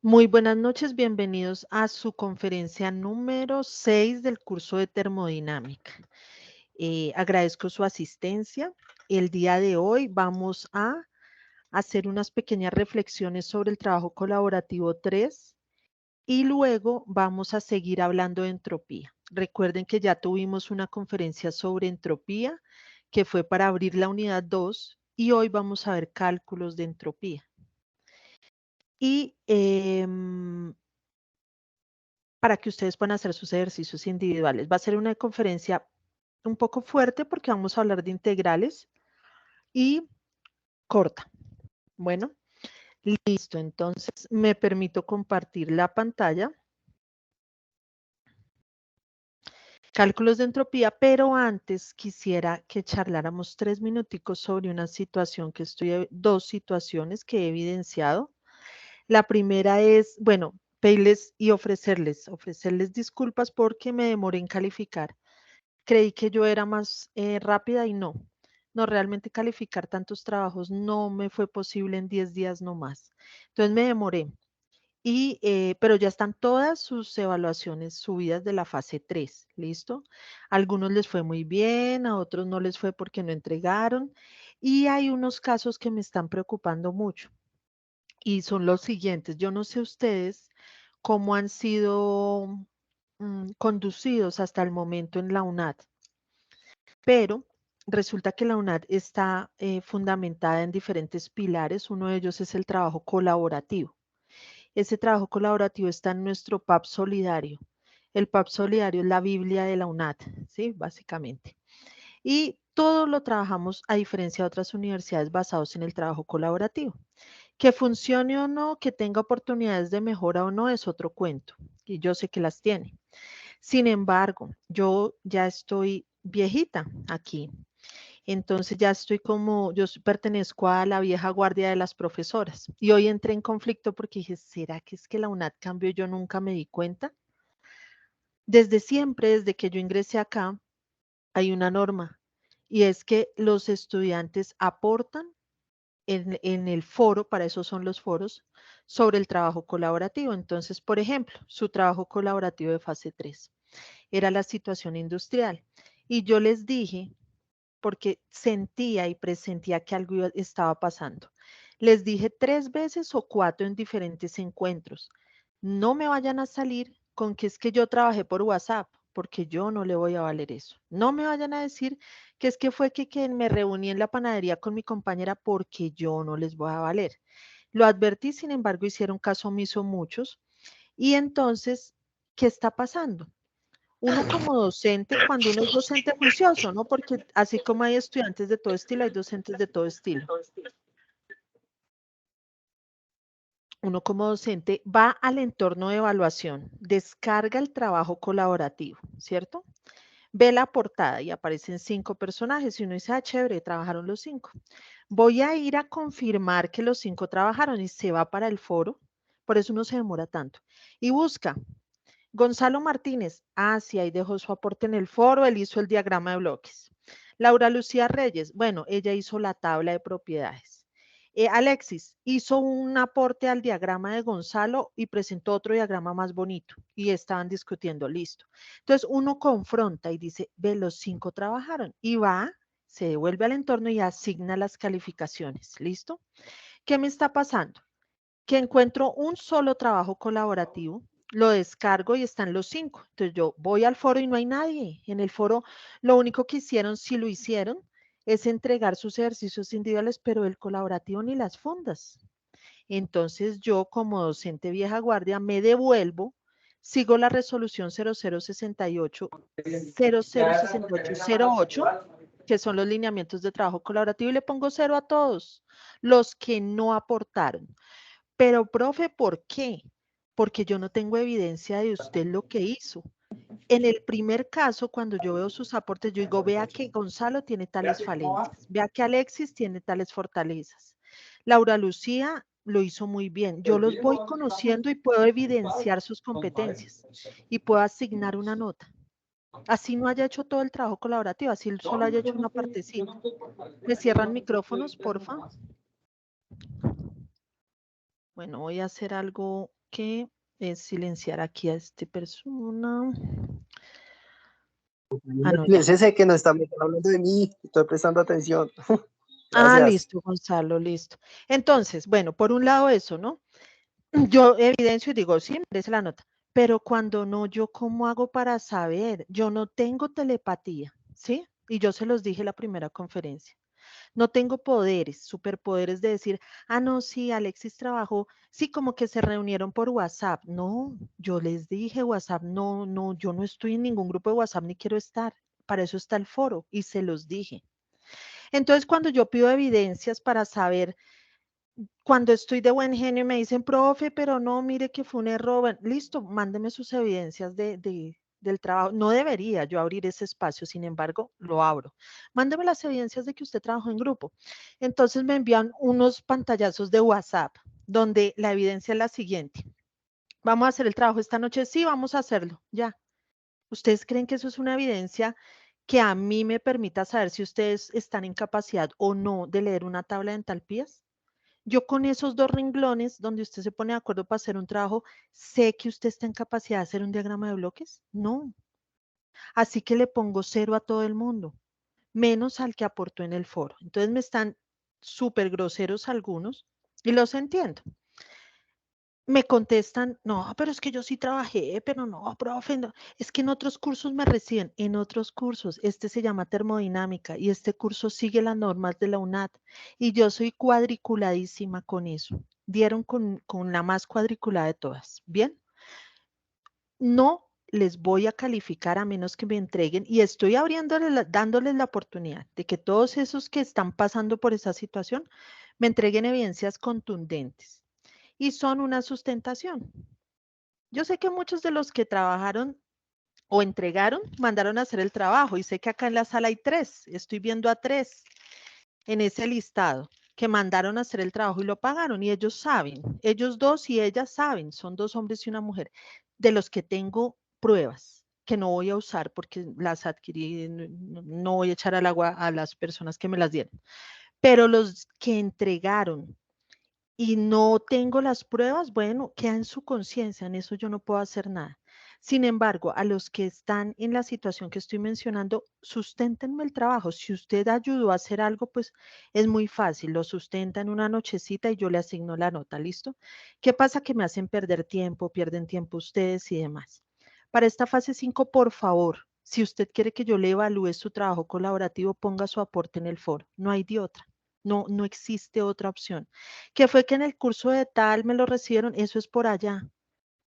Muy buenas noches, bienvenidos a su conferencia número 6 del curso de termodinámica. Agradezco su asistencia. El día de hoy vamos a hacer unas pequeñas reflexiones sobre el trabajo colaborativo 3 y luego vamos a seguir hablando de entropía. Recuerden que ya tuvimos una conferencia sobre entropía que fue para abrir la unidad 2 y hoy vamos a ver cálculos de entropía. Y para que ustedes puedan hacer sus ejercicios individuales. Va a ser una conferencia un poco fuerte porque vamos a hablar de integrales y corta. Bueno, listo. Entonces, me permito compartir la pantalla. Cálculos de entropía, pero antes quisiera que charláramos 3 minuticos sobre una situación dos situaciones que he evidenciado. La primera es, bueno, pedirles y ofrecerles disculpas porque me demoré en calificar. Creí que yo era más rápida y no. No, realmente calificar tantos trabajos no me fue posible en 10 días no más. Entonces me demoré. Pero ya están todas sus evaluaciones subidas de la fase 3, ¿listo? A algunos les fue muy bien, a otros no les fue porque no entregaron. Y hay unos casos que me están preocupando mucho. Y son los siguientes. Yo no sé ustedes cómo han sido conducidos hasta el momento en la UNAD. Pero resulta que la UNAD está fundamentada en diferentes pilares. Uno de ellos es el trabajo colaborativo. Ese trabajo colaborativo está en nuestro PAP solidario. El PAP solidario es la Biblia de la UNAD, ¿sí? Básicamente. Y todo lo trabajamos, a diferencia de otras universidades, basados en el trabajo colaborativo. Que funcione o no, que tenga oportunidades de mejora o no, es otro cuento. Y yo sé que las tiene. Sin embargo, yo ya estoy viejita aquí. Entonces ya estoy pertenezco a la vieja guardia de las profesoras. Y hoy entré en conflicto porque dije, ¿será que es que la UNAD cambió y yo nunca me di cuenta? Desde siempre, desde que yo ingresé acá, hay una norma y es que los estudiantes aportan en el foro, para eso son los foros, sobre el trabajo colaborativo. Entonces, por ejemplo, su trabajo colaborativo de fase 3 era la situación industrial. Y yo les dije, porque sentía y presentía que algo estaba pasando. Les dije 3 veces o 4 en diferentes encuentros. No me vayan a salir con que es que yo trabajé por WhatsApp, porque yo no le voy a valer eso. No me vayan a decir que es que fue que me reuní en la panadería con mi compañera porque yo no les voy a valer. Lo advertí, sin embargo, hicieron caso omiso muchos. Y entonces, ¿qué está pasando? Uno como docente, cuando uno es docente juicioso, ¿no? Porque así como hay estudiantes de todo estilo, hay docentes de todo estilo. Uno como docente va al entorno de evaluación, descarga el trabajo colaborativo, ¿cierto? Ve la portada y aparecen 5 personajes y uno dice, ah, chévere, trabajaron los 5. Voy a ir a confirmar que los 5 trabajaron y se va para el foro, por eso uno se demora tanto. Y busca Gonzalo Martínez, sí, ahí dejó su aporte en el foro, él hizo el diagrama de bloques. Laura Lucía Reyes, bueno, ella hizo la tabla de propiedades. Alexis hizo un aporte al diagrama de Gonzalo y presentó otro diagrama más bonito y estaban discutiendo, listo. Entonces uno confronta y dice, ve, los 5 trabajaron y va, se devuelve al entorno y asigna las calificaciones, ¿listo? ¿Qué me está pasando? Que encuentro un solo trabajo colaborativo, lo descargo y están los 5. Entonces yo voy al foro y no hay nadie. En el foro lo único que hicieron, si lo hicieron, es entregar sus ejercicios individuales, pero el colaborativo ni las fundas. Entonces yo como docente vieja guardia me devuelvo, sigo la resolución 006808, que son los lineamientos de trabajo colaborativo y le pongo 0 a todos los que no aportaron. Pero, profe, ¿por qué? Porque yo no tengo evidencia de usted lo que hizo. En el primer caso, cuando yo veo sus aportes, yo digo, vea que Gonzalo tiene tales falencias, vea que Alexis tiene tales fortalezas. Laura Lucía lo hizo muy bien. Yo los voy conociendo y puedo evidenciar sus competencias y puedo asignar una nota. Así no haya hecho todo el trabajo colaborativo, así solo haya hecho una partecita. ¿Me cierran micrófonos, porfa? Bueno, voy a hacer algo que silenciar aquí a esta persona. Ah, no, ya. Les sé que no están hablando de mí, estoy prestando atención. Ah, Gracias. listo, Gonzalo, listo. Entonces, bueno, por un lado eso, ¿no? Yo evidencio y digo, sí, merece la nota, pero cuando no, ¿yo cómo hago para saber? Yo no tengo telepatía, ¿sí? Y yo se los dije en la primera conferencia. No tengo poderes, superpoderes de decir, ah, no, sí, Alexis trabajó, sí, como que se reunieron por WhatsApp. No, yo les dije WhatsApp, no, no, yo no estoy en ningún grupo de WhatsApp ni quiero estar. Para eso está el foro y se los dije. Entonces, cuando yo pido evidencias para saber, cuando estoy de buen genio y me dicen, profe, pero no, mire que fue un error, listo, mándeme sus evidencias del trabajo. No debería yo abrir ese espacio, sin embargo, lo abro. Mándeme las evidencias de que usted trabajó en grupo. Entonces me envían unos pantallazos de WhatsApp, donde la evidencia es la siguiente. ¿Vamos a hacer el trabajo esta noche? Sí, vamos a hacerlo, ya. ¿Ustedes creen que eso es una evidencia que a mí me permita saber si ustedes están en capacidad o no de leer una tabla de entalpías? Yo con esos dos renglones donde usted se pone de acuerdo para hacer un trabajo, ¿sé que usted está en capacidad de hacer un diagrama de bloques? No. Así que le pongo 0 a todo el mundo, menos al que aportó en el foro. Entonces me están súper groseros algunos y los entiendo. Me contestan, no, pero es que yo sí trabajé, pero no, profe, no. Es que en otros cursos me reciben, en otros cursos, este se llama termodinámica y este curso sigue las normas de la UNAD y yo soy cuadriculadísima con eso. Dieron con la más cuadriculada de todas, ¿bien? No les voy a calificar a menos que me entreguen y estoy dándoles la oportunidad de que todos esos que están pasando por esa situación me entreguen evidencias contundentes y son una sustentación. Yo sé que muchos de los que trabajaron o entregaron mandaron a hacer el trabajo y sé que acá en la sala hay 3, estoy viendo a 3 en ese listado que mandaron a hacer el trabajo y lo pagaron y ellos saben, ellos 2 y ellas saben, son 2 hombres y una mujer, de los que tengo pruebas que no voy a usar porque las adquirí, no voy a echar al agua a las personas que me las dieron, pero los que entregaron y no tengo las pruebas, bueno, queda en su conciencia, en eso yo no puedo hacer nada. Sin embargo, a los que están en la situación que estoy mencionando, susténtenme el trabajo. Si usted ayudó a hacer algo, pues es muy fácil, lo sustenta en una nochecita y yo le asigno la nota, ¿listo? ¿Qué pasa? Que me hacen perder tiempo, pierden tiempo ustedes y demás. Para esta fase 5, por favor, si usted quiere que yo le evalúe su trabajo colaborativo, ponga su aporte en el foro, no hay de otra. No, no existe otra opción. Que fue que en el curso de tal me lo recibieron, eso es por allá.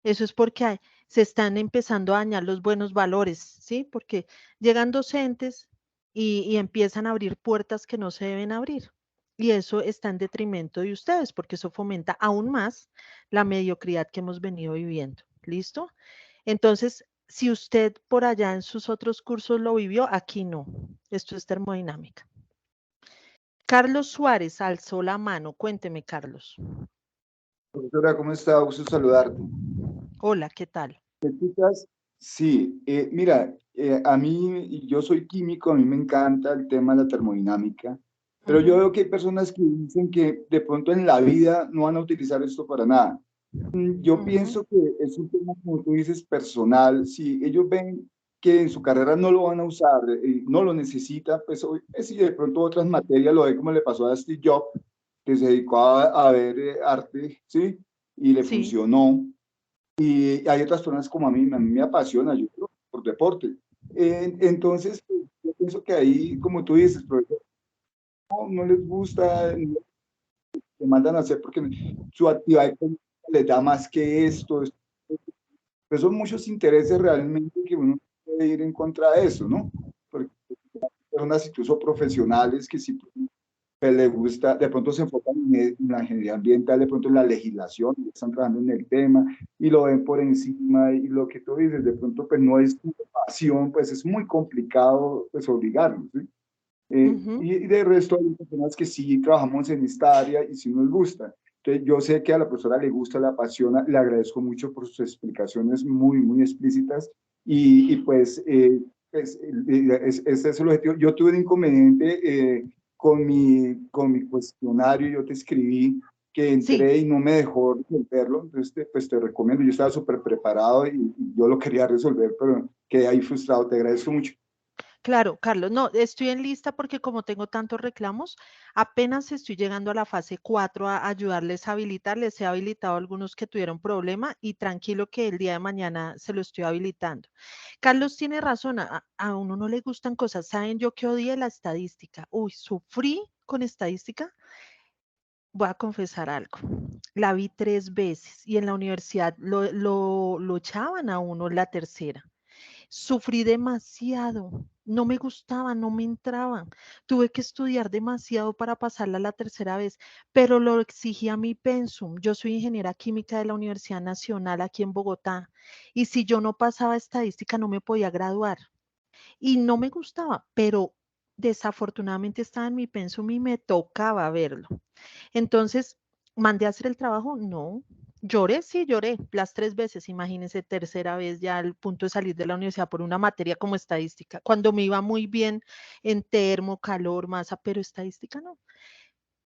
Eso es porque se están empezando a dañar los buenos valores, ¿sí? Porque llegan docentes y empiezan a abrir puertas que no se deben abrir. Y eso está en detrimento de ustedes, porque eso fomenta aún más la mediocridad que hemos venido viviendo. ¿Listo? Entonces, si usted por allá en sus otros cursos lo vivió, aquí no. Esto es termodinámica. Carlos Suárez alzó la mano. Cuénteme, Carlos. Profesora, ¿cómo está? Gusto saludarte. Hola, ¿qué tal? ¿Me escuchas? Sí, mira, a mí, yo soy químico, a mí me encanta el tema de la termodinámica, pero yo veo que hay personas que dicen que de pronto en la vida no van a utilizar esto para nada. Yo pienso que es un tema, como tú dices, personal. Si ellos ven que en su carrera no lo van a usar, no lo necesitan, pues si de pronto otras materias lo ve como le pasó a Steve Jobs, que se dedicó a ver arte, ¿sí? Y le Sí, funcionó. Y hay otras personas como a mí me apasiona, yo creo, por deporte. Entonces, pues, yo pienso que ahí, como tú dices, profesor, no les gusta, no le mandan a hacer porque su actividad económica les da más que esto. Pues son muchos intereses realmente que uno puede ir en contra de eso, ¿no? Porque hay personas incluso profesionales que sí pues, les gusta, de pronto se enfocan en la ingeniería ambiental, de pronto en la legislación, están trabajando en el tema y lo ven por encima y lo que tú dices, de pronto pues no es tu pasión, pues es muy complicado pues obligarlos, ¿sí? Y de resto hay personas que sí trabajamos en esta área y sí nos gusta. Entonces, yo sé que a la profesora le gusta, le apasiona, le agradezco mucho por sus explicaciones muy, muy explícitas y pues, ese es el objetivo. Yo tuve un inconveniente con mi cuestionario, yo te escribí que entré y no me dejó resolverlo. Entonces, pues te recomiendo, yo estaba súper preparado y yo lo quería resolver, pero quedé ahí frustrado. Te agradezco mucho. Claro, Carlos, no, estoy en lista porque como tengo tantos reclamos, apenas estoy llegando a la fase 4 a ayudarles a habilitar, les he habilitado a algunos que tuvieron problema y tranquilo que el día de mañana se lo estoy habilitando. Carlos tiene razón, a uno no le gustan cosas, ¿saben? Yo que odié la estadística, uy, sufrí con estadística. Voy a confesar algo, la vi 3 veces y en la universidad lo echaban a uno la tercera. Sufrí demasiado, no me gustaba, no me entraban. Tuve que estudiar demasiado para pasarla la tercera vez, pero lo exigía mi pensum. Yo soy ingeniera química de la Universidad Nacional aquí en Bogotá y si yo no pasaba estadística no me podía graduar y no me gustaba, pero desafortunadamente estaba en mi pensum y me tocaba verlo. Entonces, ¿mandé a hacer el trabajo? No. Lloré, sí, lloré las 3 veces, imagínense, tercera vez ya al punto de salir de la universidad por una materia como estadística, cuando me iba muy bien en termo, calor, masa, pero estadística no.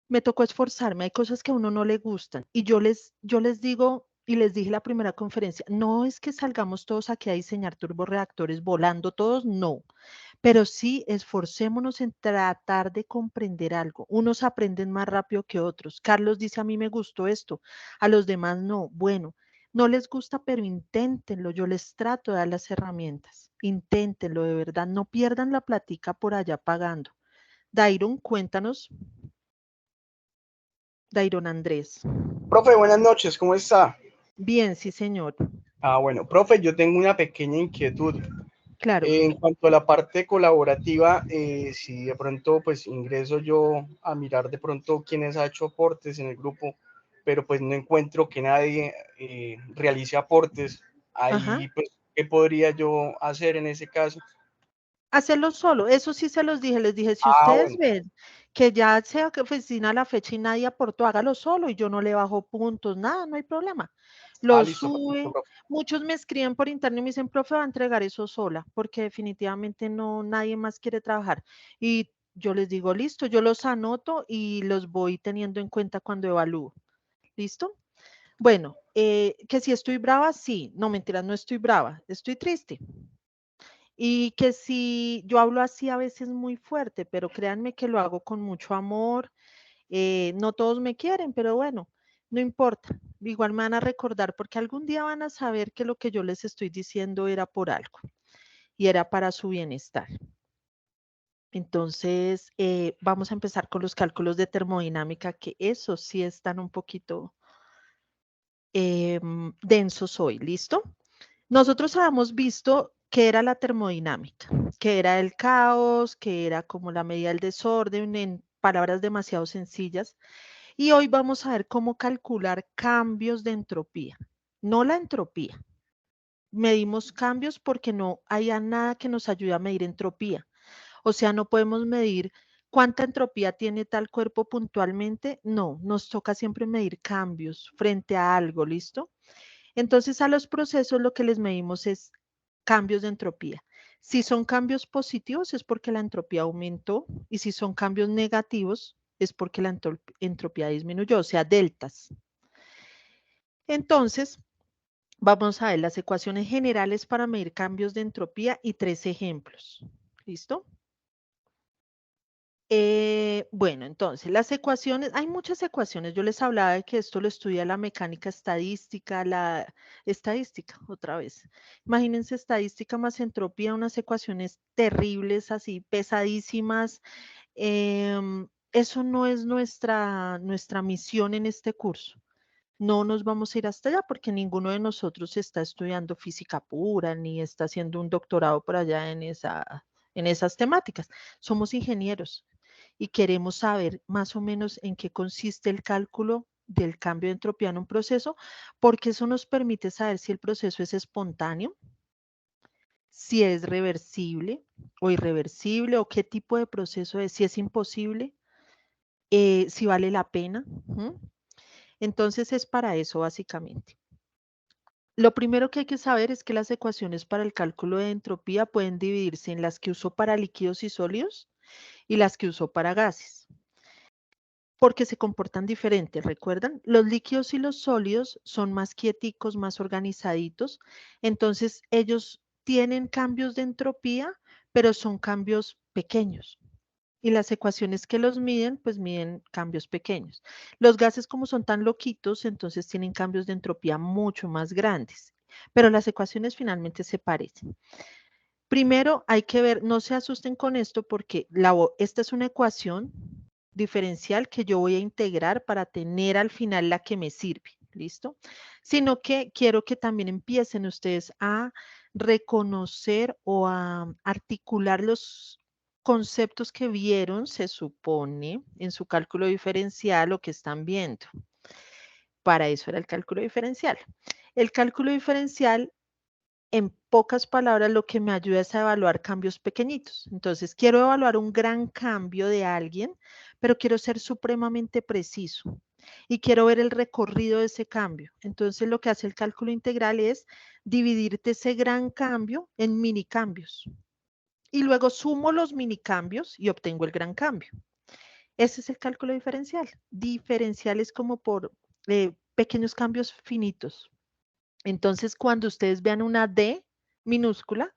Me tocó esforzarme, hay cosas que a uno no le gustan y yo les digo y les dije la primera conferencia, no es que salgamos todos aquí a diseñar turborreactores volando todos, no, pero sí esforcémonos en tratar de comprender algo. Unos aprenden más rápido que otros. Carlos dice, a mí me gustó esto, a los demás no. Bueno, no les gusta, pero inténtenlo. Yo les trato de dar las herramientas. Inténtenlo, de verdad. No pierdan la platica por allá pagando. Dairon, cuéntanos. Dairon Andrés. Profe, buenas noches, ¿cómo está? Bien, sí, señor. Bueno, profe, yo tengo una pequeña inquietud. Claro. En cuanto a la parte colaborativa, si de pronto pues ingreso yo a mirar de pronto quiénes ha hecho aportes en el grupo, pero pues no encuentro que nadie realice aportes, Ajá. ahí pues, ¿qué podría yo hacer en ese caso? Hacerlo solo, eso sí se los dije, les dije, si ustedes Bueno, ven que ya sea que oficina la fecha y nadie aportó, hágalo solo y yo no le bajo puntos, nada, no hay problema. Lo listo, perfecto, sube, profe. muchos me escriben por internet y me dicen, profe, va a entregar eso sola, porque definitivamente no, nadie más quiere trabajar. Y yo les digo, listo, yo los anoto y los voy teniendo en cuenta cuando evalúo. ¿Listo? Bueno, que si estoy brava, sí, no mentiras, no estoy brava, estoy triste. Y que si yo hablo así a veces muy fuerte, pero créanme que lo hago con mucho amor. No todos me quieren, pero bueno, no importa. Igual me van a recordar porque algún día van a saber que lo que yo les estoy diciendo era por algo y era para su bienestar. Entonces, vamos a empezar con los cálculos de termodinámica, que esos sí están un poquito densos hoy. ¿Listo? Nosotros habíamos visto qué era la termodinámica, que era el caos, que era como la medida del desorden en palabras demasiado sencillas. Y hoy vamos a ver cómo calcular cambios de entropía, no la entropía. Medimos cambios porque no hay nada que nos ayude a medir entropía. O sea, no podemos medir cuánta entropía tiene tal cuerpo puntualmente. No, nos toca siempre medir cambios frente a algo, ¿listo? Entonces, a los procesos lo que les medimos es cambios de entropía. Si son cambios positivos es porque la entropía aumentó y si son cambios negativos es porque la entropía disminuyó, o sea, deltas. Entonces, vamos a ver las ecuaciones generales para medir cambios de entropía y 3 ejemplos. ¿Listo? Bueno, entonces las ecuaciones, hay muchas ecuaciones. Yo les hablaba de que esto lo estudia la mecánica estadística, la estadística, otra vez. Imagínense estadística más entropía, unas ecuaciones terribles, así pesadísimas. Eso no es nuestra misión en este curso. No nos vamos a ir hasta allá porque ninguno de nosotros está estudiando física pura ni está haciendo un doctorado por allá en esas temáticas. Somos ingenieros y queremos saber más o menos en qué consiste el cálculo del cambio de entropía en un proceso, porque eso nos permite saber si el proceso es espontáneo, si es reversible o irreversible, o qué tipo de proceso es, si es imposible, si vale la pena. Entonces es para eso básicamente. Lo primero que hay que saber es que las ecuaciones para el cálculo de entropía pueden dividirse en las que uso para líquidos y sólidos y las que uso para gases. porque se comportan diferentes, ¿recuerdan? Los líquidos y los sólidos son más quieticos, más organizaditos, entonces ellos tienen cambios de entropía, pero son cambios pequeños. Y las ecuaciones que los miden, pues miden cambios pequeños. Los gases, como son tan loquitos, entonces tienen cambios de entropía mucho más grandes, pero las ecuaciones finalmente se parecen. Primero hay que ver, no se asusten con esto porque esta es una ecuación diferencial que yo voy a integrar para tener al final la que me sirve, ¿listo? Sino que quiero que también empiecen ustedes a reconocer o a articular los conceptos que vieron, se supone, en su cálculo diferencial o que están viendo. Para eso era el cálculo diferencial. El cálculo diferencial, en pocas palabras, lo que me ayuda es a evaluar cambios pequeñitos. Entonces, quiero evaluar un gran cambio de alguien, pero quiero ser supremamente preciso y quiero ver el recorrido de ese cambio. Entonces, lo que hace el cálculo integral es dividirte ese gran cambio en mini cambios. Y luego sumo los mini cambios y obtengo el gran cambio. Ese es el cálculo diferencial. Diferencial es como por pequeños cambios finitos. Entonces, cuando ustedes vean una D minúscula,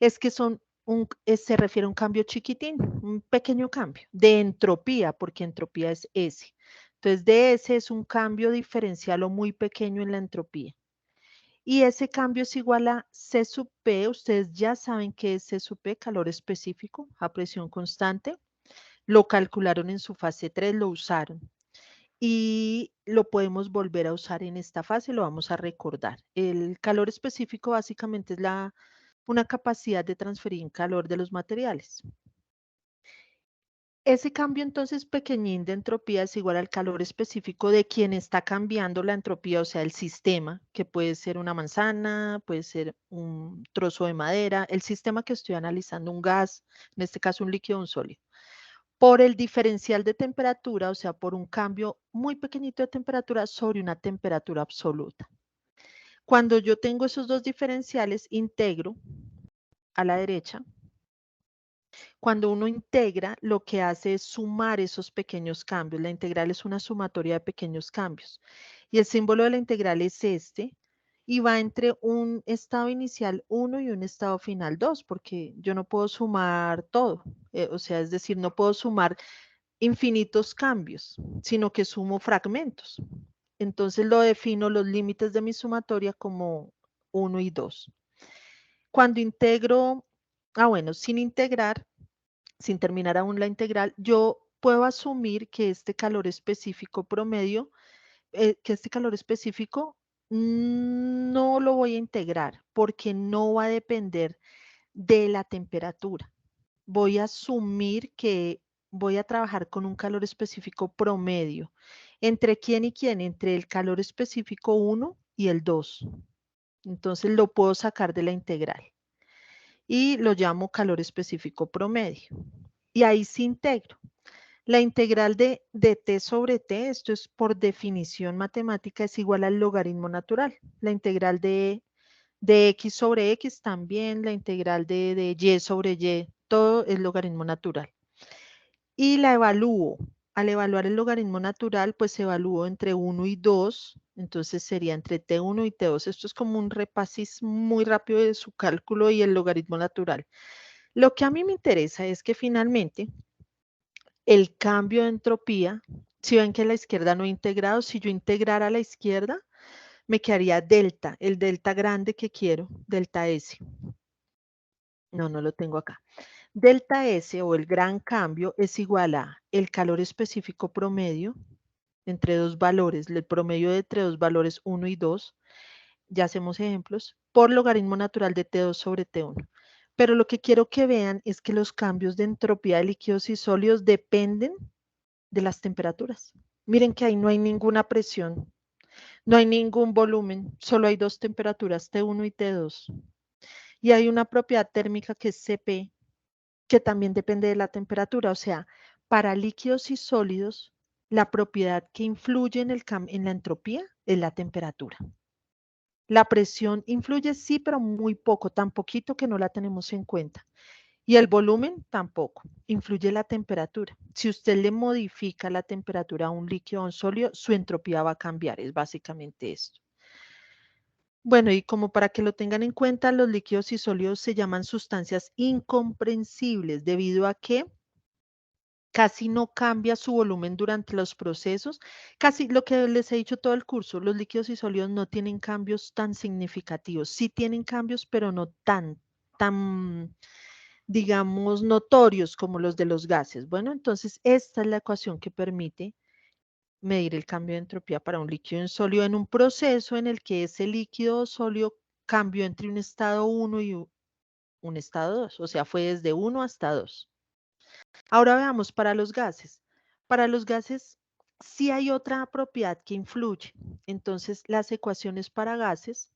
es que se refiere a un cambio chiquitín, un pequeño cambio de entropía, porque entropía es S. Entonces, DS es un cambio diferencial o muy pequeño en la entropía. Y ese cambio es igual a C sub P. Ustedes ya saben qué es C sub P, calor específico a presión constante. Lo calcularon en su fase 3, lo usaron. Y lo podemos volver a usar en esta fase, lo vamos a recordar. El calor específico básicamente es una capacidad de transferir calor de los materiales. Ese cambio entonces pequeñín de entropía es igual al calor específico de quien está cambiando la entropía, o sea, el sistema, que puede ser una manzana, puede ser un trozo de madera, el sistema que estoy analizando, un gas, en este caso un líquido o un sólido. Por el diferencial de temperatura, o sea, por un cambio muy pequeñito de temperatura sobre una temperatura absoluta. Cuando yo tengo esos dos diferenciales, integro a la derecha. Cuando uno integra, lo que hace es sumar esos pequeños cambios. La integral es una sumatoria de pequeños cambios. Y el símbolo de la integral es este, y va entre un estado inicial 1 y un estado final 2, porque yo no puedo sumar todo. O sea, es decir, no puedo sumar infinitos cambios, sino que sumo fragmentos. Entonces lo defino los límites de mi sumatoria como 1 y 2. Cuando integro, bueno, sin integrar, sin terminar aún la integral, yo puedo asumir que este calor específico promedio, que este calor específico no lo voy a integrar porque no va a depender de la temperatura. Voy a asumir que voy a trabajar con un calor específico promedio. ¿Entre quién y quién? Entre el calor específico 1 y el 2. Entonces lo puedo sacar de la integral. Y lo llamo calor específico promedio. Y ahí sí integro. La integral de T sobre T, esto es por definición matemática, es igual al logaritmo natural. La integral de X sobre X también, la integral de Y sobre Y, todo es logaritmo natural. Y la evalúo. Al evaluar el logaritmo natural, pues evalúo entre 1 y 2, entonces sería entre T1 y T2. Esto es como un repasis muy rápido de su cálculo y el logaritmo natural. Lo que a mí me interesa es que finalmente el cambio de entropía, si ven que a la izquierda no he integrado, si yo integrara a la izquierda, me quedaría delta, el delta grande que quiero, delta S. No lo tengo acá. Delta S o el gran cambio es igual a el calor específico promedio entre dos valores, el promedio de entre dos valores 1 y 2, ya hacemos ejemplos, por logaritmo natural de T2 sobre T1. Pero lo que quiero que vean es que los cambios de entropía de líquidos y sólidos dependen de las temperaturas. Miren que ahí no hay ninguna presión, no hay ningún volumen, solo hay dos temperaturas, T1 y T2. Y hay una propiedad térmica que es Cp, que también depende de la temperatura. O sea, para líquidos y sólidos, la propiedad que influye en la entropía es la temperatura. La presión influye, sí, pero muy poco, tan poquito que no la tenemos en cuenta. Y el volumen tampoco. Influye la temperatura. Si usted le modifica la temperatura a un líquido o a un sólido, su entropía va a cambiar. Es básicamente esto. Bueno, y como para que lo tengan en cuenta, los líquidos y sólidos se llaman sustancias incomprensibles debido a que casi no cambia su volumen durante los procesos. Casi lo que les he dicho todo el curso, los líquidos y sólidos no tienen cambios tan significativos. Sí tienen cambios, pero no tan, digamos, notorios como los de los gases. Bueno, entonces esta es la ecuación que permite medir el cambio de entropía para un líquido y un sólido en un proceso en el que ese líquido o sólido cambió entre un estado 1 y un estado 2, o sea, fue desde 1 hasta 2. Ahora veamos para los gases. Para los gases sí hay otra propiedad que influye. Entonces, las ecuaciones para gases,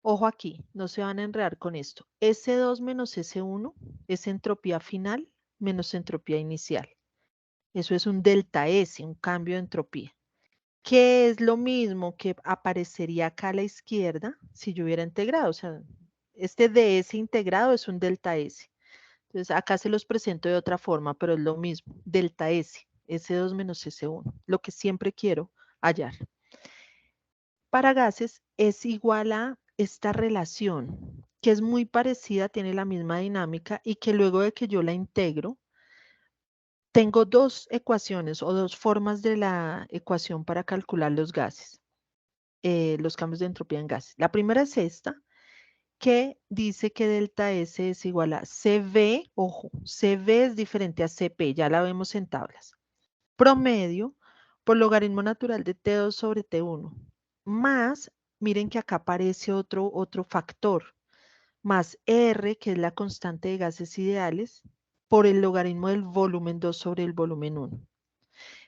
ojo aquí, no se van a enredar con esto. S2 menos S1 es entropía final menos entropía inicial. Eso es un delta S, un cambio de entropía, que es lo mismo que aparecería acá a la izquierda si yo hubiera integrado. O sea, este ds integrado es un delta S. Entonces, acá se los presento de otra forma, pero es lo mismo. Delta S, S2 menos S1, lo que siempre quiero hallar. Para gases es igual a esta relación, que es muy parecida, tiene la misma dinámica y que luego de que yo la integro, tengo dos ecuaciones o dos formas de la ecuación para calcular los gases, los cambios de entropía en gases. La primera es esta, que dice que delta S es igual a CV, ojo, CV es diferente a CP, ya la vemos en tablas. Promedio por logaritmo natural de T2 sobre T1, más, miren que acá aparece otro factor, más R, que es la constante de gases ideales, por el logaritmo del volumen 2 sobre el volumen 1.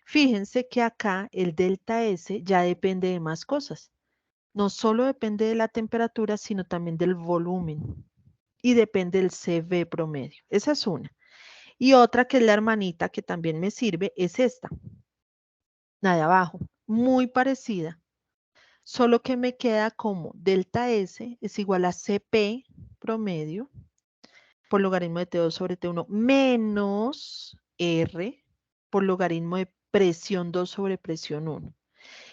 Fíjense que acá el delta S ya depende de más cosas. No solo depende de la temperatura, sino también del volumen. Y depende del CV promedio. Esa es una. Y otra que es la hermanita que también me sirve es esta. La de abajo. Muy parecida. Solo que me queda como delta S es igual a CP promedio por logaritmo de T2 sobre T1 menos R por logaritmo de presión 2 sobre presión 1.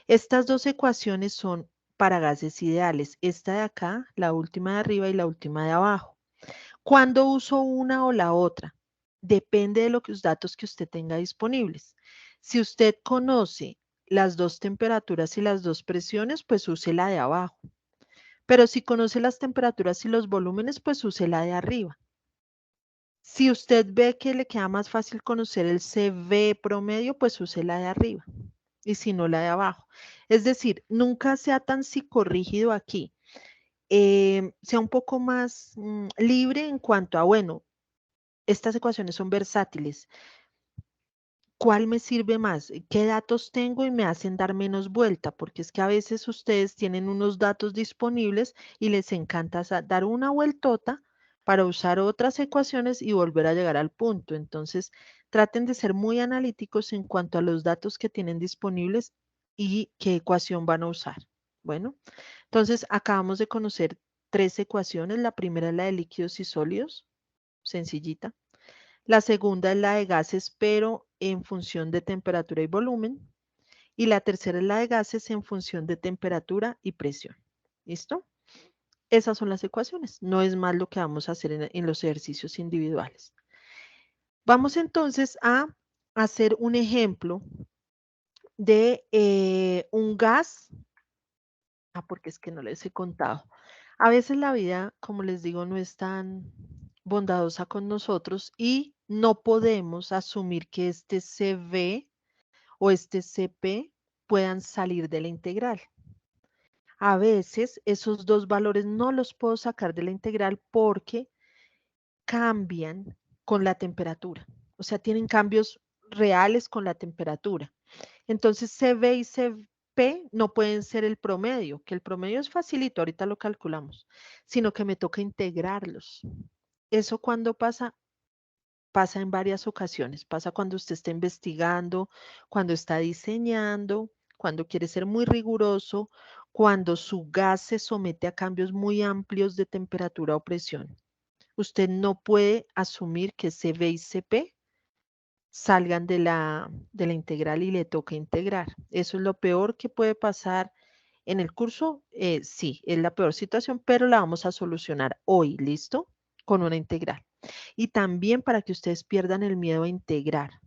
Estas dos ecuaciones son para gases ideales. Esta de acá, la última de arriba y la última de abajo. ¿Cuándo uso una o la otra? Depende de los datos que usted tenga disponibles. Si usted conoce las dos temperaturas y las dos presiones, pues use la de abajo. Pero si conoce las temperaturas y los volúmenes, pues use la de arriba. Si usted ve que le queda más fácil conocer el CV promedio, pues use la de arriba. Y si no, la de abajo. Es decir, nunca sea tan psicorrígido aquí. Sea un poco más libre en cuanto a, bueno, estas ecuaciones son versátiles. ¿Cuál me sirve más? ¿Qué datos tengo y me hacen dar menos vuelta? Porque es que a veces ustedes tienen unos datos disponibles y les encanta dar una vueltota para usar otras ecuaciones y volver a llegar al punto. Entonces, traten de ser muy analíticos en cuanto a los datos que tienen disponibles y qué ecuación van a usar. Bueno, entonces acabamos de conocer tres ecuaciones. La primera es la de líquidos y sólidos, sencillita. La segunda es la de gases, pero en función de temperatura y volumen. Y la tercera es la de gases en función de temperatura y presión. ¿Listo? Esas son las ecuaciones. No es más lo que vamos a hacer en los ejercicios individuales. Vamos entonces a hacer un ejemplo de un gas. Porque es que no les he contado. A veces la vida, como les digo, no es tan bondadosa con nosotros y no podemos asumir que este CV o este CP puedan salir de la integral. A veces esos dos valores no los puedo sacar de la integral porque cambian con la temperatura. O sea, tienen cambios reales con la temperatura. Entonces, CB y CP no pueden ser el promedio, que el promedio es facilito, ahorita lo calculamos, sino que me toca integrarlos. ¿Eso cuando pasa? Pasa en varias ocasiones. Pasa cuando usted está investigando, cuando está diseñando, cuando quiere ser muy riguroso, cuando su gas se somete a cambios muy amplios de temperatura o presión. Usted no puede asumir que CB y CP salgan de la integral y le toque integrar. Eso es lo peor que puede pasar en el curso. Sí, es la peor situación, pero la vamos a solucionar hoy, ¿listo? Con una integral. Y también para que ustedes pierdan el miedo a integrar.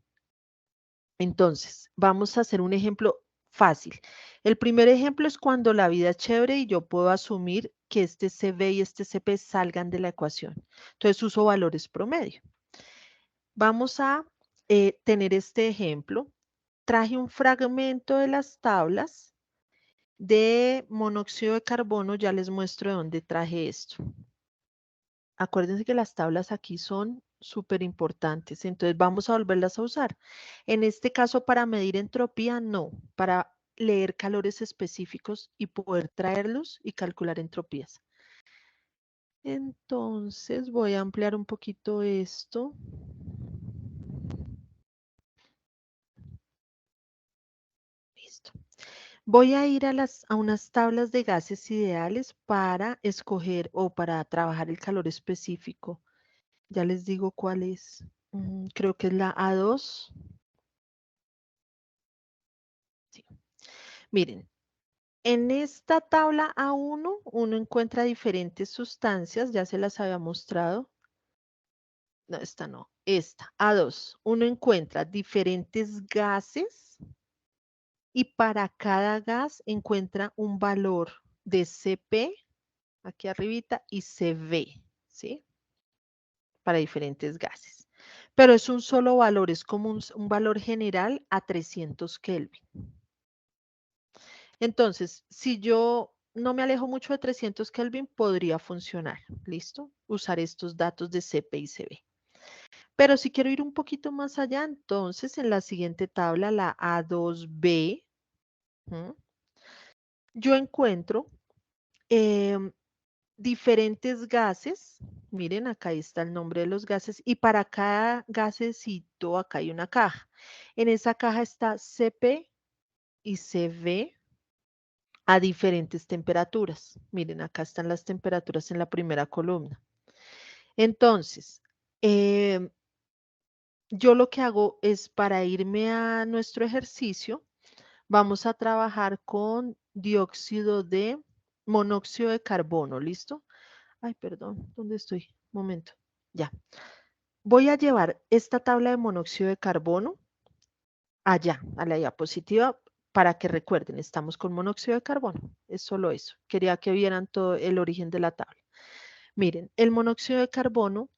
Entonces, vamos a hacer un ejemplo fácil. El primer ejemplo es cuando la vida es chévere y yo puedo asumir que este CB y este CP salgan de la ecuación. Entonces, uso valores promedio. Vamos a tener este ejemplo. Traje un fragmento de las tablas de monóxido de carbono. Ya les muestro de dónde traje esto. Acuérdense que las tablas aquí son súper importantes, entonces vamos a volverlas a usar. En este caso, para medir entropía, no, para leer calores específicos y poder traerlos y calcular entropías. Entonces, voy a ampliar un poquito esto. Listo. Voy a ir a unas tablas de gases ideales para escoger o para trabajar el calor específico. Ya les digo cuál es. Creo que es la A2. Sí. Miren, en esta tabla A1 uno encuentra diferentes sustancias, ya se las había mostrado. No, esta no, esta, A2. Uno encuentra diferentes gases y para cada gas encuentra un valor de CP, aquí arribita, y CV, ¿sí? Para diferentes gases. Pero es un solo valor, es como un valor general a 300 Kelvin. Entonces, si yo no me alejo mucho de 300 Kelvin, podría funcionar. ¿Listo? Usar estos datos de CP y CB. Pero si quiero ir un poquito más allá, entonces en la siguiente tabla, la A2B, yo encuentro diferentes gases. Miren, acá está el nombre de los gases. Y para cada gasecito, acá hay una caja. En esa caja está CP y CB a diferentes temperaturas. Miren, acá están las temperaturas en la primera columna. Entonces, yo lo que hago es para irme a nuestro ejercicio, vamos a trabajar con monóxido de carbono, ¿listo? Ay, perdón, ¿dónde estoy? Momento, ya. Voy a llevar esta tabla de monóxido de carbono allá, a la diapositiva, para que recuerden, estamos con monóxido de carbono, es solo eso. Quería que vieran todo el origen de la tabla. Miren, el monóxido de carbono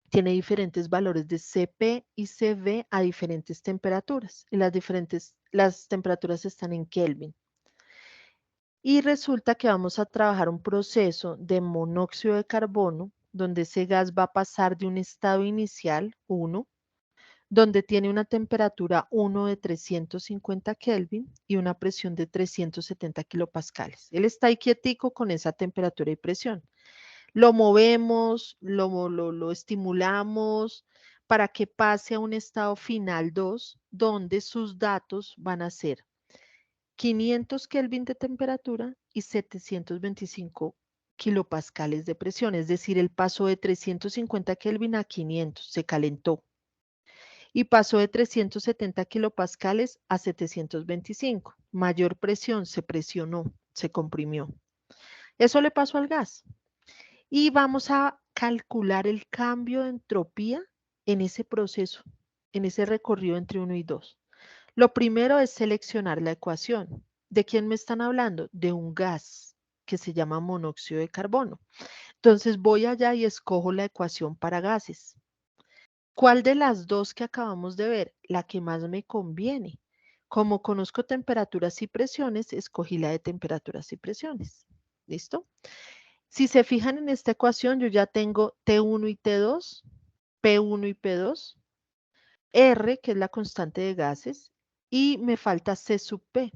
tiene diferentes valores de CP y CV a diferentes temperaturas, y las temperaturas están en Kelvin. Y resulta que vamos a trabajar un proceso de monóxido de carbono, donde ese gas va a pasar de un estado inicial, 1, donde tiene una temperatura 1 de 350 Kelvin y una presión de 370 kilopascales. Él está ahí quietico con esa temperatura y presión. Lo movemos, lo estimulamos para que pase a un estado final 2, donde sus datos van a ser 500 Kelvin de temperatura y 725 kilopascales de presión. Es decir, el paso de 350 Kelvin a 500, se calentó. Y pasó de 370 kilopascales a 725. Mayor presión, se presionó, se comprimió. Eso le pasó al gas. Y vamos a calcular el cambio de entropía en ese proceso, en ese recorrido entre 1 y 2. Lo primero es seleccionar la ecuación. ¿De quién me están hablando? De un gas que se llama monóxido de carbono. Entonces voy allá y escojo la ecuación para gases. ¿Cuál de las dos que acabamos de ver? La que más me conviene. Como conozco temperaturas y presiones, escogí la de temperaturas y presiones. ¿Listo? Si se fijan en esta ecuación, yo ya tengo T1 y T2, P1 y P2, R, que es la constante de gases, y me falta C sub P.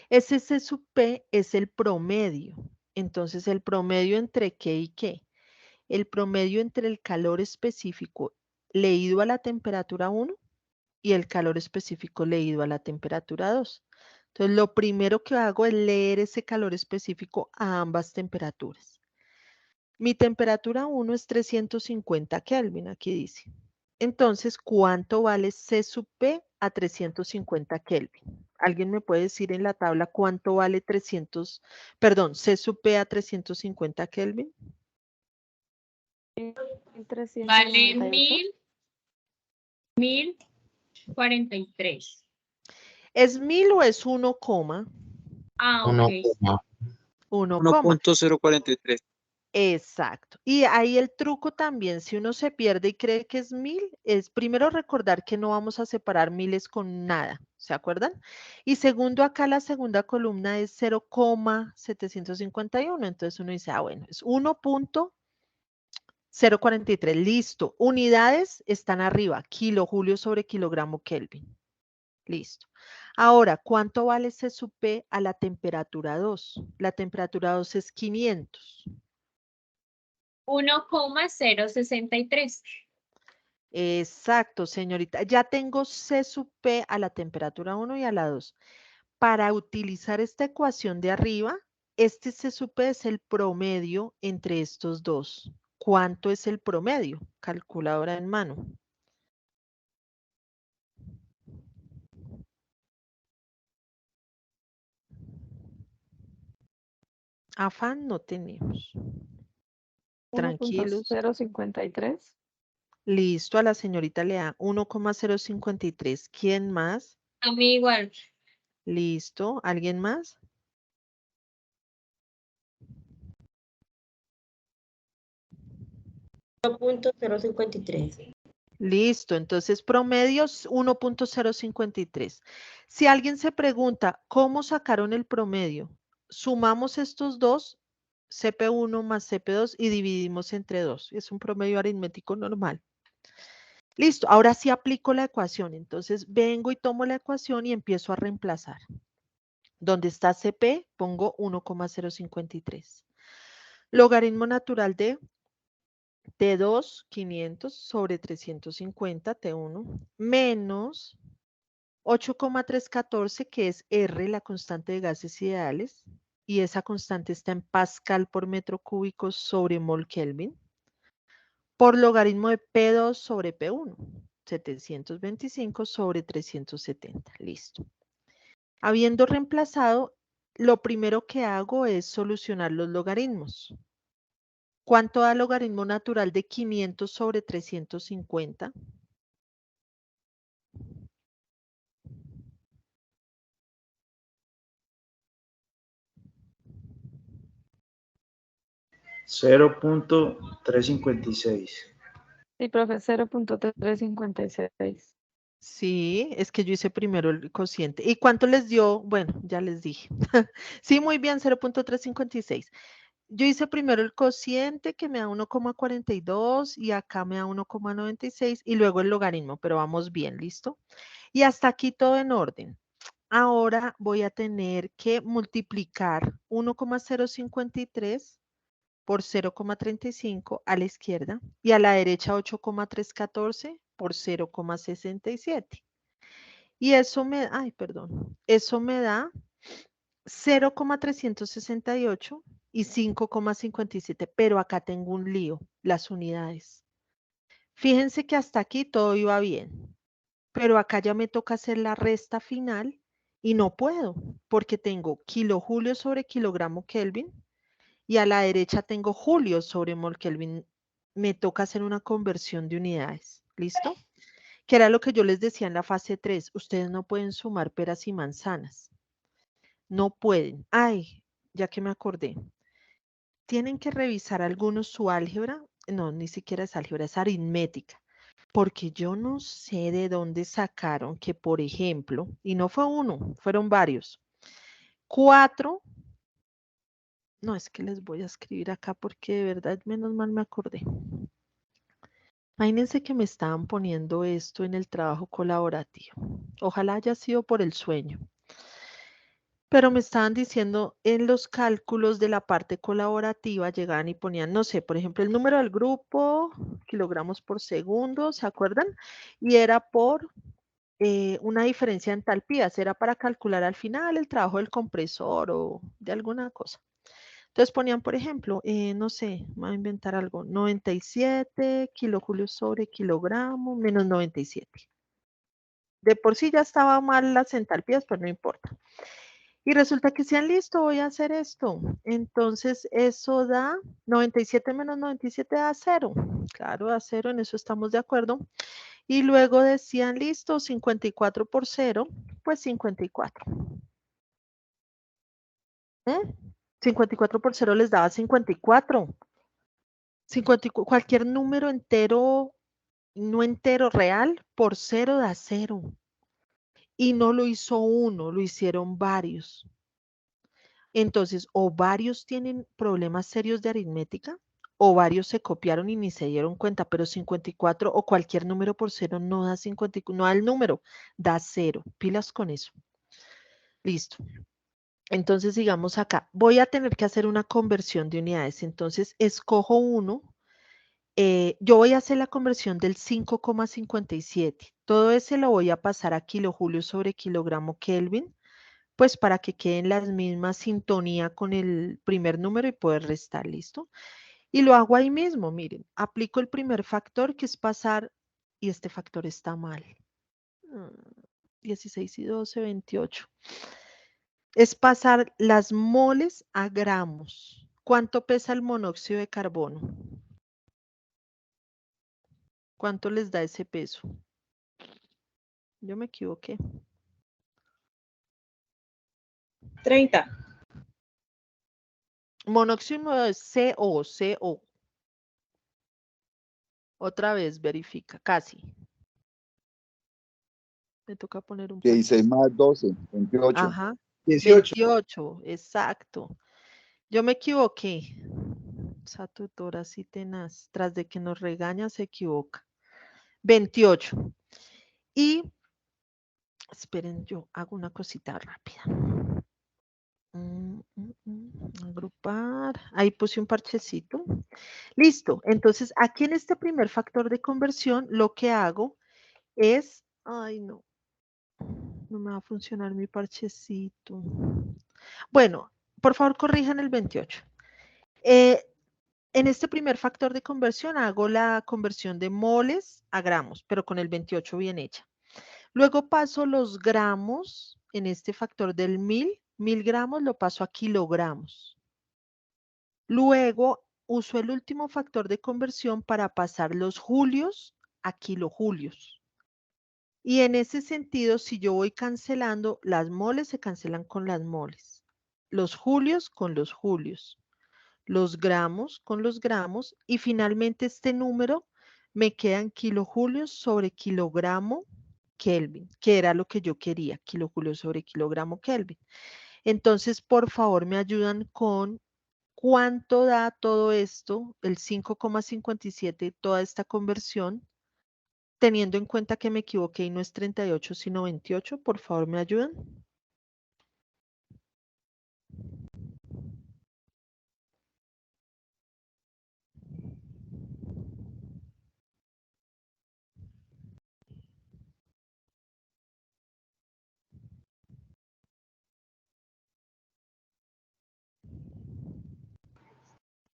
Ese C sub P es el promedio. Entonces, el promedio entre qué y qué. El promedio entre el calor específico leído a la temperatura 1 y el calor específico leído a la temperatura 2. Entonces, lo primero que hago es leer ese calor específico a ambas temperaturas. Mi temperatura 1 es 350 Kelvin, aquí dice. Entonces, ¿cuánto vale C sub P a 350 Kelvin? ¿Alguien me puede decir en la tabla cuánto vale C sub P a 350 Kelvin? Vale 1043. ¿Es 1000 o es 1, Ah, 1, ok. 1, 1.043. Exacto. Y ahí el truco también, si uno se pierde y cree que es 1000, es primero recordar que no vamos a separar miles con nada, ¿se acuerdan? Y segundo, acá la segunda columna es 0,751, entonces uno dice, ah, bueno, es 1.043, listo. Unidades están arriba, kilojulio sobre kilogramo Kelvin. Listo. Ahora, ¿cuánto vale C sub P a la temperatura 2? La temperatura 2 es 500. 1,063. Exacto, señorita. Ya tengo C sub P a la temperatura 1 y a la 2. Para utilizar esta ecuación de arriba, este C sub P es el promedio entre estos dos. ¿Cuánto es el promedio? Calculadora en mano. Afán no tenemos. Tranquilos. 1.053. Listo, a la señorita le da 1,053. ¿Quién más? A mí igual. Listo. ¿Alguien más? Listo, entonces promedios 1.053. Si alguien se pregunta, ¿cómo sacaron el promedio? Sumamos estos dos, CP1 más CP2 y dividimos entre 2. Es un promedio aritmético normal. Listo, ahora sí aplico la ecuación. Entonces vengo y tomo la ecuación y empiezo a reemplazar. Donde está CP, pongo 1,053. Logaritmo natural de T2, 500 sobre 350, T1, menos 8,314, que es R, la constante de gases ideales, y esa constante está en Pascal por metro cúbico sobre mol Kelvin, por logaritmo de P2 sobre P1, 725 sobre 370, listo. Habiendo reemplazado, lo primero que hago es solucionar los logaritmos. ¿Cuánto da logaritmo natural de 500 sobre 350? 0.356. Sí, profe, 0.356. Sí, es que yo hice primero el cociente. ¿Y cuánto les dio? Bueno, ya les dije. Sí, muy bien, 0.356. Yo hice primero el cociente que me da 1,42 y acá me da 1,96 y luego el logaritmo, pero vamos bien, ¿listo? Y hasta aquí todo en orden. Ahora voy a tener que multiplicar 1,053 por 0,35 a la izquierda y a la derecha 8,314 por 0,67. Y eso me, ay, perdón, eso me da 0,368 y 5,57, pero acá tengo un lío, las unidades. Fíjense que hasta aquí todo iba bien, pero acá ya me toca hacer la resta final y no puedo, porque tengo kilojulio sobre kilogramo Kelvin y a la derecha tengo julio sobre mol Kelvin. Me toca hacer una conversión de unidades. ¿Listo? Que era lo que yo les decía en la fase 3. Ustedes no pueden sumar peras y manzanas. No pueden. Ay, ya que me acordé. Tienen que revisar algunos su álgebra. No, ni siquiera es álgebra, es aritmética. Porque yo no sé de dónde sacaron que, por ejemplo, y no fue uno, fueron varios. 4. No, es que les voy a escribir acá porque de verdad menos mal me acordé. Imagínense que me estaban poniendo esto en el trabajo colaborativo. Ojalá haya sido por el sueño. Pero me estaban diciendo en los cálculos de la parte colaborativa, llegaban y ponían, no sé, por ejemplo, el número del grupo, kilogramos por segundo, ¿se acuerdan? Y era por una diferencia en entalpías, era para calcular al final el trabajo del compresor o de alguna cosa. Entonces ponían, por ejemplo, no sé, voy a inventar algo, 97 kilojulios sobre kilogramo menos 97. De por sí ya estaba mal las entalpías, pero no importa. Y resulta que sean listo, voy a hacer esto. Entonces eso da 97 menos 97 da 0. Claro, da 0, en eso estamos de acuerdo. Y luego decían, listo, 54 por 0, pues 54. 54 por 0 les daba 54. Cualquier número entero, no entero, real, por 0 da 0. Y no lo hizo uno, lo hicieron varios. Entonces, o varios tienen problemas serios de aritmética, o varios se copiaron y ni se dieron cuenta, pero 54 o cualquier número por 0 no da 54, no da el número, da 0. Pilas con eso. Listo. Entonces, digamos acá, voy a tener que hacer una conversión de unidades. Entonces, escojo uno. Yo voy a hacer la conversión del 5,57. Todo ese lo voy a pasar a kilojulios sobre kilogramo Kelvin, pues para que queden las mismas sintonía con el primer número y poder restar, ¿listo? Y lo hago ahí mismo, miren, aplico el primer factor que es pasar, y este factor está mal. 16 y 12, 28. Es pasar las moles a gramos. ¿Cuánto pesa el monóxido de carbono? ¿Cuánto les da ese peso? Yo me equivoqué. 30. Monóxido es CO. Otra vez, verifica, casi. Me toca poner un 16 más 12, 28. Ajá. 18. 28, exacto. Yo me equivoqué. Esa tutora así tenaz. Tras de que nos regaña, se equivoca. 28. Y, esperen, yo hago una cosita rápida. Agrupar. Ahí puse un parchecito. Listo. Entonces, aquí en este primer factor de conversión, lo que hago es, ay no me va a funcionar mi parchecito. Bueno, por favor corrijan el 28. En este primer factor de conversión hago la conversión de moles a gramos, pero con el 28 bien hecha. Luego paso los gramos en este factor del 1000 gramos lo paso a kilogramos. Luego uso el último factor de conversión para pasar los julios a kilojulios. Y en ese sentido, si yo voy cancelando, las moles se cancelan con las moles, los julios con los julios, los gramos con los gramos, y finalmente este número me queda en kilojulios sobre kilogramo Kelvin, que era lo que yo quería, kilojulios sobre kilogramo Kelvin. Entonces, por favor, me ayudan con cuánto da todo esto, el 5,57, toda esta conversión, teniendo en cuenta que me equivoqué y no es 38, sino 28, por favor, ¿me ayudan?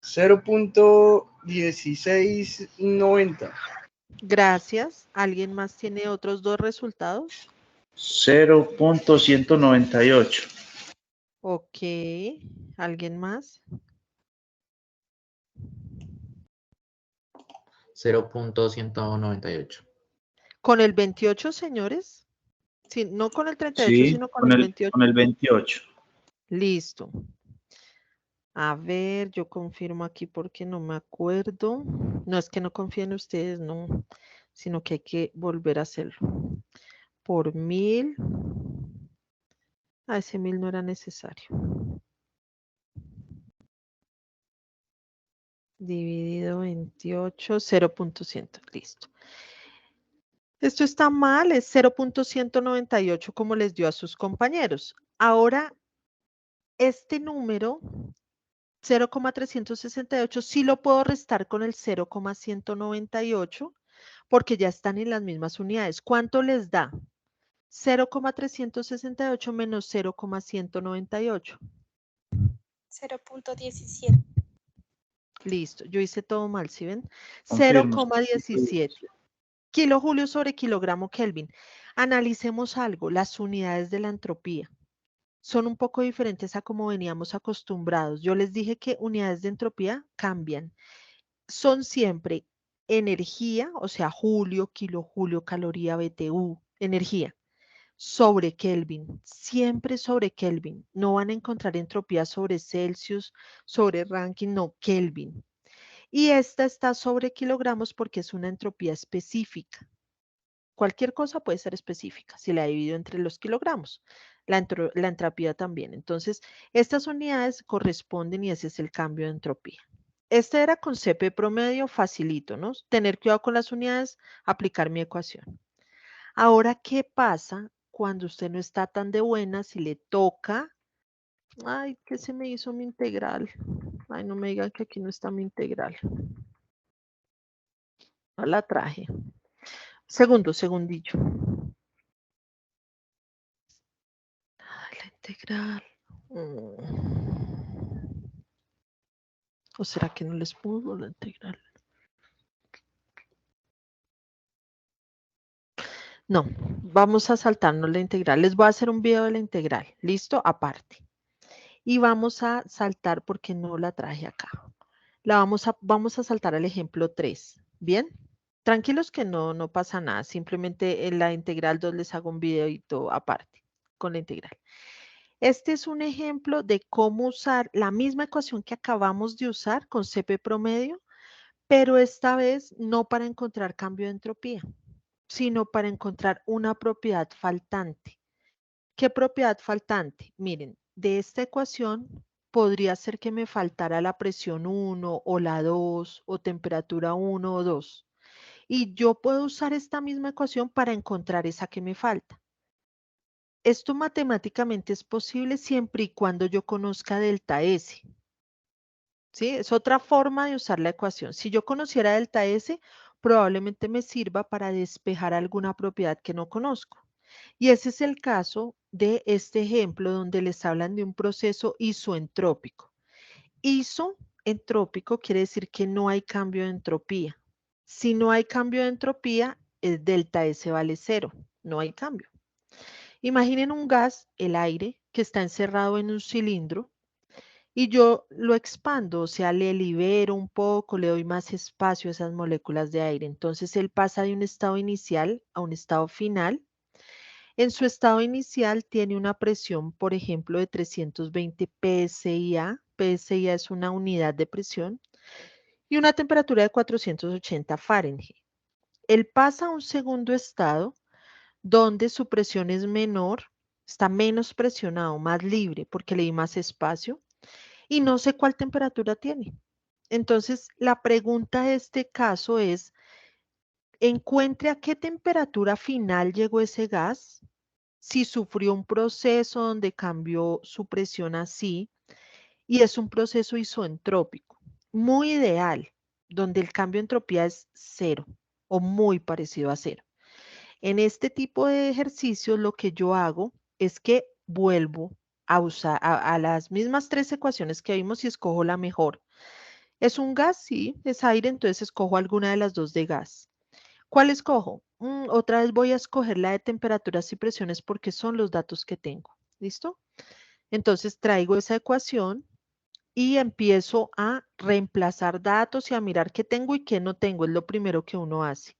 $0.1690. Gracias. ¿Alguien más tiene otros dos resultados? 0.198. Ok. ¿Alguien más? 0.198. ¿Con el 28, señores? Sí, no con el 38, Sí, sino con el 28. con el 28. Listo. A ver, yo confirmo aquí porque no me acuerdo. No es que no confíe en ustedes, no, sino que hay que volver a hacerlo. Por 1000. Ese 1000 no era necesario. Dividido 28, 0.100. Listo. Esto está mal, es 0.198 como les dio a sus compañeros. Ahora, este número, 0,368, sí lo puedo restar con el 0,198 porque ya están en las mismas unidades. ¿Cuánto les da? 0,368 menos 0,198. 0.17. Listo, yo hice todo mal, ¿sí ven? Confirmo. 0,17. Kilojulio sobre kilogramo Kelvin. Analicemos algo, las unidades de la entropía. Son un poco diferentes a como veníamos acostumbrados. Yo les dije que unidades de entropía cambian. Son siempre energía, o sea, julio, kilojulio, caloría, BTU, energía, sobre Kelvin, siempre sobre Kelvin. No van a encontrar entropía sobre Celsius, sobre Rankine, no, Kelvin. Y esta está sobre kilogramos porque es una entropía específica. Cualquier cosa puede ser específica si la divido entre los kilogramos. La entropía también. Entonces, estas unidades corresponden y ese es el cambio de entropía. Este era con CP promedio, facilito, ¿no? Tener cuidado con las unidades, aplicar mi ecuación. Ahora, ¿qué pasa cuando usted no está tan de buena si le toca? Ay, ¿qué se me hizo mi integral? Ay, no me digan que aquí no está mi integral. No la traje. Segundillo. Ay, la integral. ¿O será que no les pongo la integral? No, vamos a saltarnos la integral. Les voy a hacer un video de la integral. ¿Listo? Aparte. Y vamos a saltar porque no la traje acá. Vamos a saltar al ejemplo 3. ¿Bien? Tranquilos que no pasa nada. Simplemente en la integral 2 les hago un videito aparte con la integral. Este es un ejemplo de cómo usar la misma ecuación que acabamos de usar con CP promedio, pero esta vez no para encontrar cambio de entropía, sino para encontrar una propiedad faltante. ¿Qué propiedad faltante? Miren, de esta ecuación podría ser que me faltara la presión 1 o la 2 o temperatura 1 o 2. Y yo puedo usar esta misma ecuación para encontrar esa que me falta. Esto matemáticamente es posible siempre y cuando yo conozca delta S. ¿Sí? Es otra forma de usar la ecuación. Si yo conociera delta S, probablemente me sirva para despejar alguna propiedad que no conozco. Y ese es el caso de este ejemplo donde les hablan de un proceso isoentrópico. Isoentrópico quiere decir que no hay cambio de entropía. Si no hay cambio de entropía, delta S vale 0. No hay cambio. Imaginen un gas, el aire, que está encerrado en un cilindro y yo lo expando, o sea, le libero un poco, le doy más espacio a esas moléculas de aire. Entonces él pasa de un estado inicial a un estado final. En su estado inicial tiene una presión, por ejemplo, de 320 pSI. PSI es una unidad de presión y una temperatura de 480 Fahrenheit. Él pasa a un segundo estado donde su presión es menor, está menos presionado, más libre, porque le di más espacio, y no sé cuál temperatura tiene. Entonces, la pregunta de este caso es, encuentre a qué temperatura final llegó ese gas, si sufrió un proceso donde cambió su presión así, y es un proceso isoentrópico, muy ideal, donde el cambio de entropía es 0 o muy parecido a 0. En este tipo de ejercicios lo que yo hago es que vuelvo a usar a las mismas 3 ecuaciones que vimos y escojo la mejor. ¿Es un gas? Sí, es aire, entonces escojo alguna de las dos de gas. ¿Cuál escojo? Otra vez voy a escoger la de temperaturas y presiones porque son los datos que tengo. ¿Listo? Entonces traigo esa ecuación y empiezo a reemplazar datos y a mirar qué tengo y qué no tengo. Es lo primero que uno hace.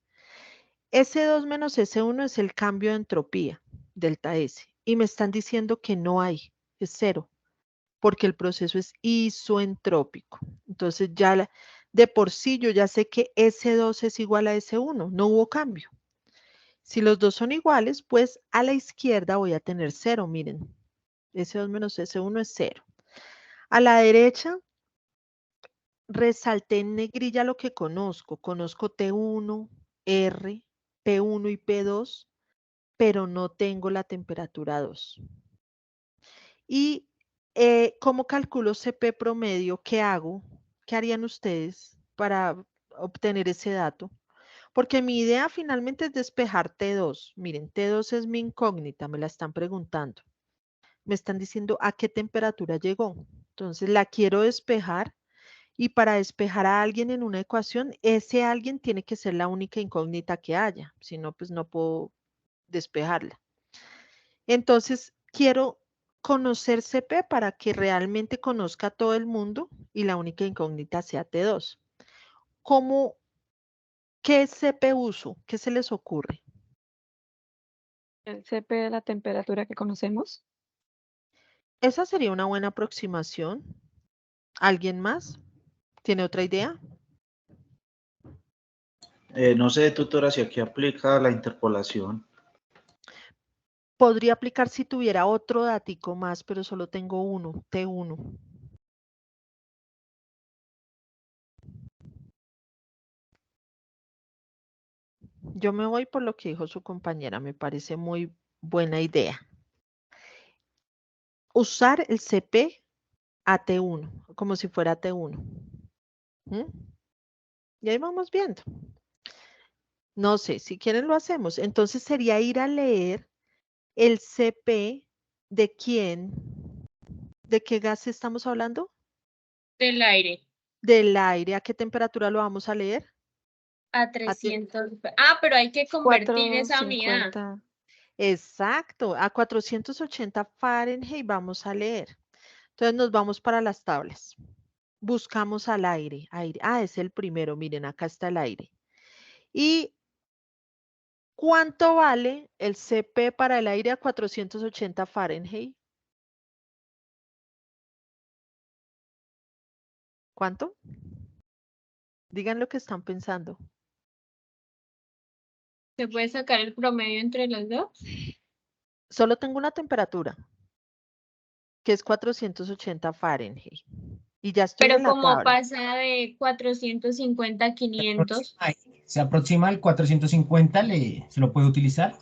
S2 menos S1 es el cambio de entropía, delta S. Y me están diciendo que no hay, es 0, porque el proceso es isoentrópico. Entonces ya de por sí yo ya sé que S2 es igual a S1, no hubo cambio. Si los dos son iguales, pues a la izquierda voy a tener 0, miren. S2 menos S1 es 0. A la derecha resalté en negrilla lo que conozco. Conozco T1, R, P1 y P2, pero no tengo la temperatura 2. Y ¿cómo calculo CP promedio? ¿Qué hago? ¿Qué harían ustedes para obtener ese dato? Porque mi idea finalmente es despejar T2. Miren, T2 es mi incógnita, me la están preguntando. Me están diciendo a qué temperatura llegó. Entonces la quiero despejar y para despejar a alguien en una ecuación, ese alguien tiene que ser la única incógnita que haya. Si no, pues no puedo despejarla. Entonces quiero conocer CP para que realmente conozca a todo el mundo y la única incógnita sea T2. ¿Qué CP uso? ¿Qué se les ocurre? El CP de la temperatura que conocemos. Esa sería una buena aproximación. ¿Alguien más? ¿Tiene otra idea? No sé, tutora, si aquí aplica la interpolación. Podría aplicar si tuviera otro datico más, pero solo tengo uno, T1. Yo me voy por lo que dijo su compañera, me parece muy buena idea. Usar el CP a T1, como si fuera T1. ¿Mm? Y ahí vamos viendo. No sé, si quieren lo hacemos. Entonces sería ir a leer el CP de quién, ¿de qué gas estamos hablando? Del aire. Del aire. ¿A qué temperatura lo vamos a leer? A 300. Ah, pero hay que convertir esa unidad. 450. Exacto, a 480 Fahrenheit vamos a leer. Entonces nos vamos para las tablas. Buscamos al aire, aire. Ah, es el primero, miren, acá está el aire. ¿Y cuánto vale el CP para el aire a 480 Fahrenheit? ¿Cuánto? Digan lo que están pensando. ¿Se puede sacar el promedio entre los dos? Solo tengo una temperatura, que es 480 Fahrenheit. Y ya estoy Pero en la como tabla. pasa de 450 a 500. Se aproxima al 450, se lo puede utilizar.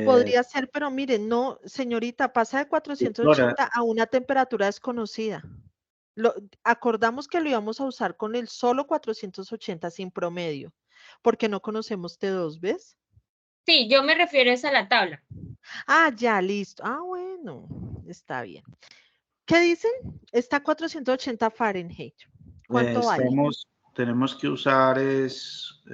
Podría ser, pero miren, no, señorita, pasa de 480 a una temperatura desconocida. Acordamos que lo íbamos a usar con el solo 480 sin promedio, porque no conocemos T2, ¿ves? Sí, yo me refiero es a la tabla. Ah, ya, listo. Ah, bueno, está bien. ¿Qué dicen? Está 480 Fahrenheit. ¿Cuánto vale? Tenemos que usar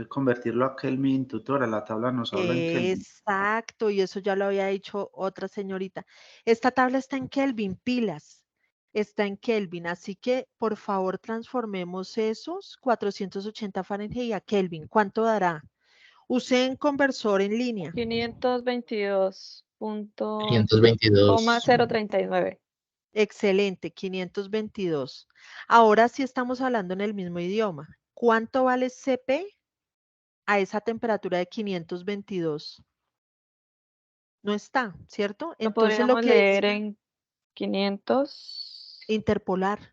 convertirlo a Kelvin, tutora. La tabla nos habla en Kelvin. Exacto, y eso ya lo había dicho otra señorita. Esta tabla está en Kelvin, pilas. Está en Kelvin, así que por favor transformemos esos 480 Fahrenheit a Kelvin. ¿Cuánto dará? Usen conversor en línea. 522.039. 522. Excelente, 522. Ahora sí estamos hablando en el mismo idioma. ¿Cuánto vale CP a esa temperatura de 522? No está, ¿cierto? Lo Entonces lo podríamos que leer decía, en 500. interpolar. ¿Se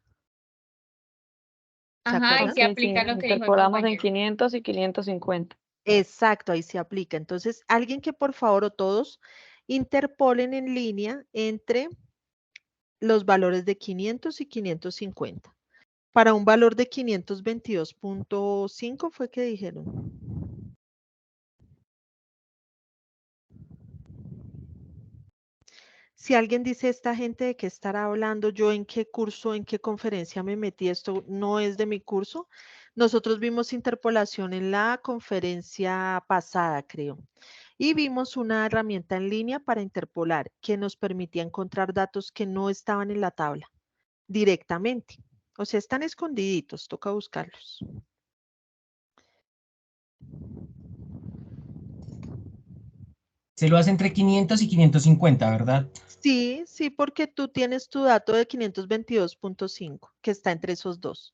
Ajá, y acuerdan? se aplica lo que dijo el Interpolamos en compañero. 500 y 550. Exacto, ahí se aplica. Entonces, alguien que por favor o todos interpolen en línea entre los valores de 500 y 550. Para un valor de 522.5 fue que dijeron. Si alguien dice esta gente de qué estará hablando, yo en qué curso, en qué conferencia me metí, esto no es de mi curso. Nosotros vimos interpolación en la conferencia pasada, creo. Y vimos una herramienta en línea para interpolar que nos permitía encontrar datos que no estaban en la tabla directamente. O sea, están escondiditos, toca buscarlos. Se lo hace entre 500 y 550, ¿verdad? Sí, sí, porque tú tienes tu dato de 522.5, que está entre esos dos.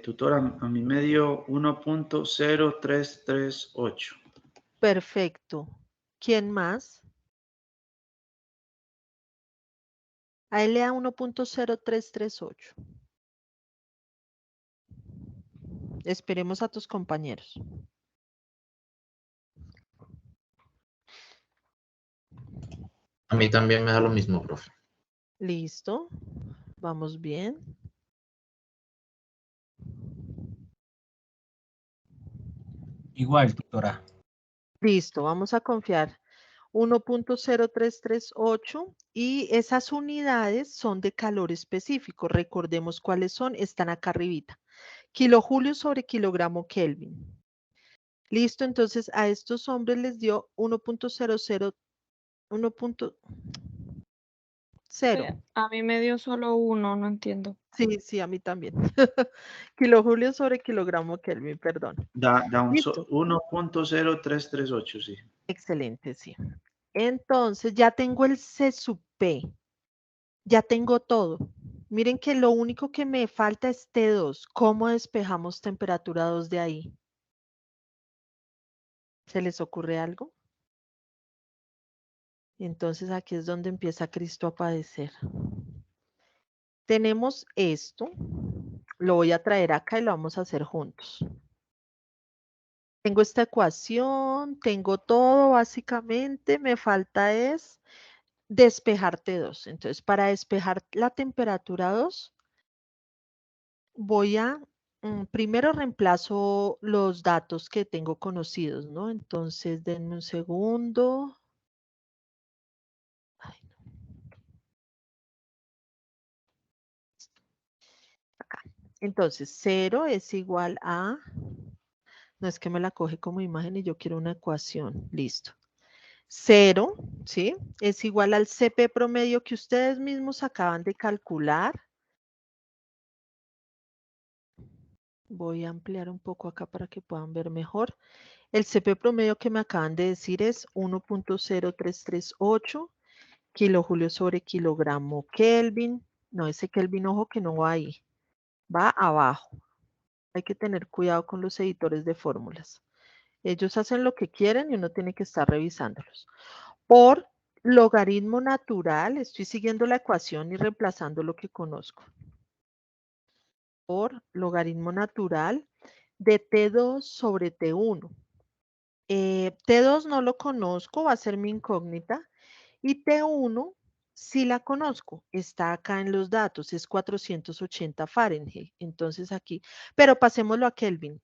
Tutora, a mí me dio 1.0338. Perfecto. ¿Quién más? A él le da 1.0338. Esperemos a tus compañeros. A mí también me da lo mismo, profe. Listo. Vamos bien. Igual, tutora. Listo, vamos a confiar 1.0338 y esas unidades son de calor específico. Recordemos cuáles son, están acá arribita. Kilojulios sobre kilogramo Kelvin. Listo, entonces a estos hombres les dio 1.00, 1.0. A mí me dio solo uno, no entiendo. Sí, sí, a mí también. Kilojulios sobre kilogramo Kelvin, perdón. Da un Listo. 1.0338, sí. Excelente, sí. Entonces ya tengo el C sub P. Ya tengo todo. Miren que lo único que me falta es T2. ¿Cómo despejamos temperatura 2 de ahí? ¿Se les ocurre algo? Entonces aquí es donde empieza Cristo a padecer. Tenemos esto. Lo voy a traer acá y lo vamos a hacer juntos. Tengo esta ecuación, tengo todo básicamente. Me falta es despejar T2. Entonces para despejar la temperatura 2, voy a, primero reemplazo los datos que tengo conocidos, ¿no? Entonces, denme un segundo. Ay, no. Acá. Entonces, 0 es igual a, no es que me la coge como imagen y yo quiero una ecuación, listo. 0, ¿sí? Es igual al CP promedio que ustedes mismos acaban de calcular. Voy a ampliar un poco acá para que puedan ver mejor. El CP promedio que me acaban de decir es 1.0338 kilojulios sobre kilogramo Kelvin. No, ese Kelvin, ojo que no va ahí. Va abajo. Hay que tener cuidado con los editores de fórmulas. Ellos hacen lo que quieren y uno tiene que estar revisándolos. Por logaritmo natural, estoy siguiendo la ecuación y reemplazando lo que conozco. Por logaritmo natural de T2 sobre T1. T2 no lo conozco, va a ser mi incógnita. Y T1 sí la conozco, está acá en los datos, es 480 Fahrenheit. Entonces aquí, pero pasémoslo a Kelvin.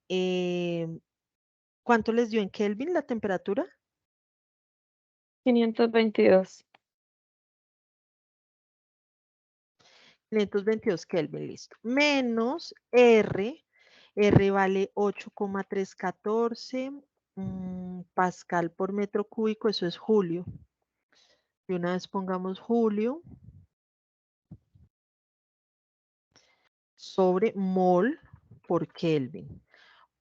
¿Cuánto les dio en Kelvin la temperatura? 522. 522 Kelvin, listo. Menos R, R vale 8,314 Pascal por metro cúbico, eso es julio. De una vez pongamos julio sobre mol por Kelvin,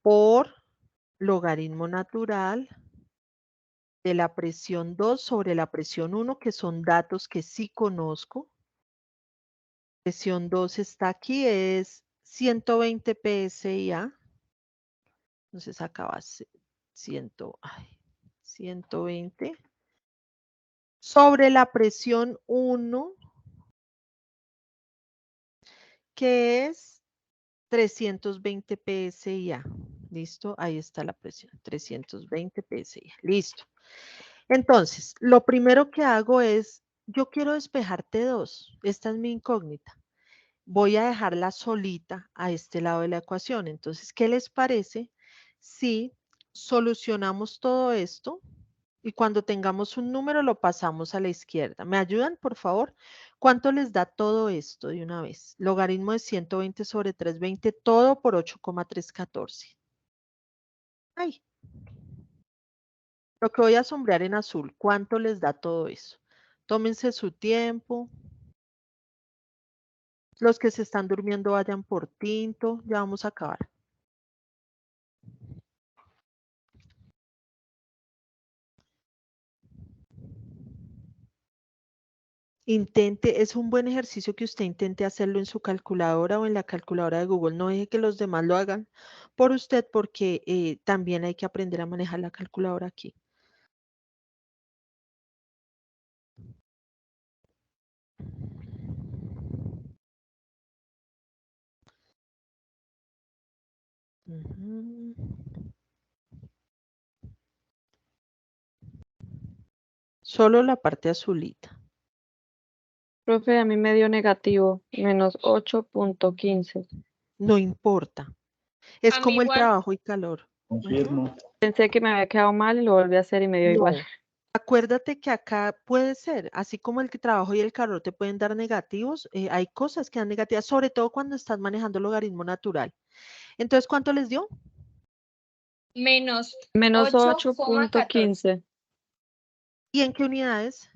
por logaritmo natural de la presión 2 sobre la presión 1, que son datos que sí conozco. Presión 2 está aquí, es 120 PSI. Entonces acá va 120 sobre la presión 1, que es 320 PSI. ¿Listo? Ahí está la presión, 320 PSI. Listo. Entonces, lo primero que hago es, yo quiero despejar T2. Esta es mi incógnita. Voy a dejarla solita a este lado de la ecuación. Entonces, ¿qué les parece si solucionamos todo esto y cuando tengamos un número lo pasamos a la izquierda? ¿Me ayudan, por favor? ¿Cuánto les da todo esto de una vez? Logaritmo de 120 sobre 320, todo por 8,314. Ay, lo que voy a sombrear en azul, ¿cuánto les da todo eso? Tómense su tiempo. Los que se están durmiendo vayan por tinto. Ya vamos a acabar. Intente, es un buen ejercicio que usted intente hacerlo en su calculadora o en la calculadora de Google. No deje que los demás lo hagan por usted porque también hay que aprender a manejar la calculadora aquí. Ujú. Solo la parte azulita. Profe, a mí me dio negativo, menos 8.15. No importa. Es A mí como el igual. trabajo y calor. Confirmo. Pensé que me había quedado mal y lo volví a hacer y me dio igual. No. Acuérdate que acá puede ser, así como el trabajo y el calor te pueden dar negativos, hay cosas que dan negativas, sobre todo cuando estás manejando el logaritmo natural. Entonces, ¿cuánto les dio? Menos Menos 8,14. 8.15. ¿Y en qué unidades?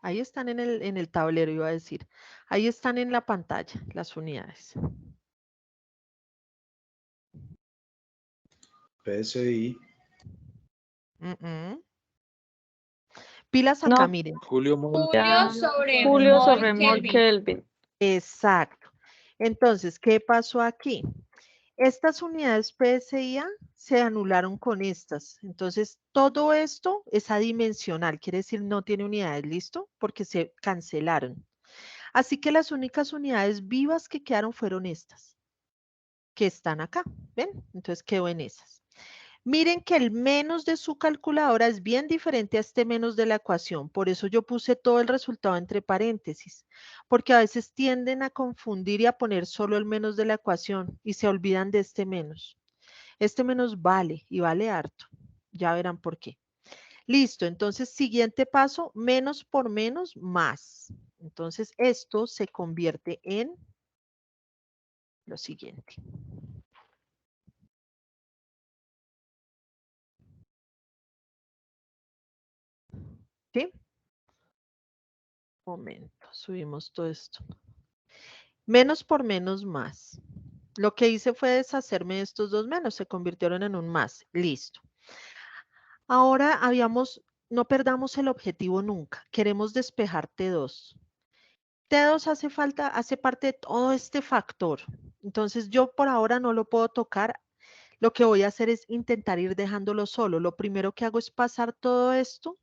Ahí están en el tablero, iba a decir. Ahí están en la pantalla las unidades. PSI. Pilas acá, No, miren. Julio Mol. Julio sobre Julio mol sobre mol Kelvin. Kelvin. Exacto. Entonces, ¿qué pasó aquí? Estas unidades PSIA se anularon con estas. Entonces, todo esto es adimensional, quiere decir no tiene unidades, ¿listo? Porque se cancelaron. Así que las únicas unidades vivas que quedaron fueron estas, que están acá, ¿ven? Entonces quedó en esas. Miren que el menos de su calculadora es bien diferente a este menos de la ecuación. Por eso yo puse todo el resultado entre paréntesis, porque a veces tienden a confundir y a poner solo el menos de la ecuación y se olvidan de este menos. Este menos vale y vale harto. Ya verán por qué. Listo, entonces siguiente paso, menos por menos, más. Entonces esto se convierte en lo siguiente. ¿Sí? Momento, subimos todo esto. Menos por menos, más. Lo que hice fue deshacerme de estos dos menos, se convirtieron en un más. Listo. Ahora no perdamos el objetivo nunca. Queremos despejar T2. T2 hace parte de todo este factor. Entonces yo por ahora no lo puedo tocar. Lo que voy a hacer es intentar ir dejándolo solo. Lo primero que hago es pasar todo esto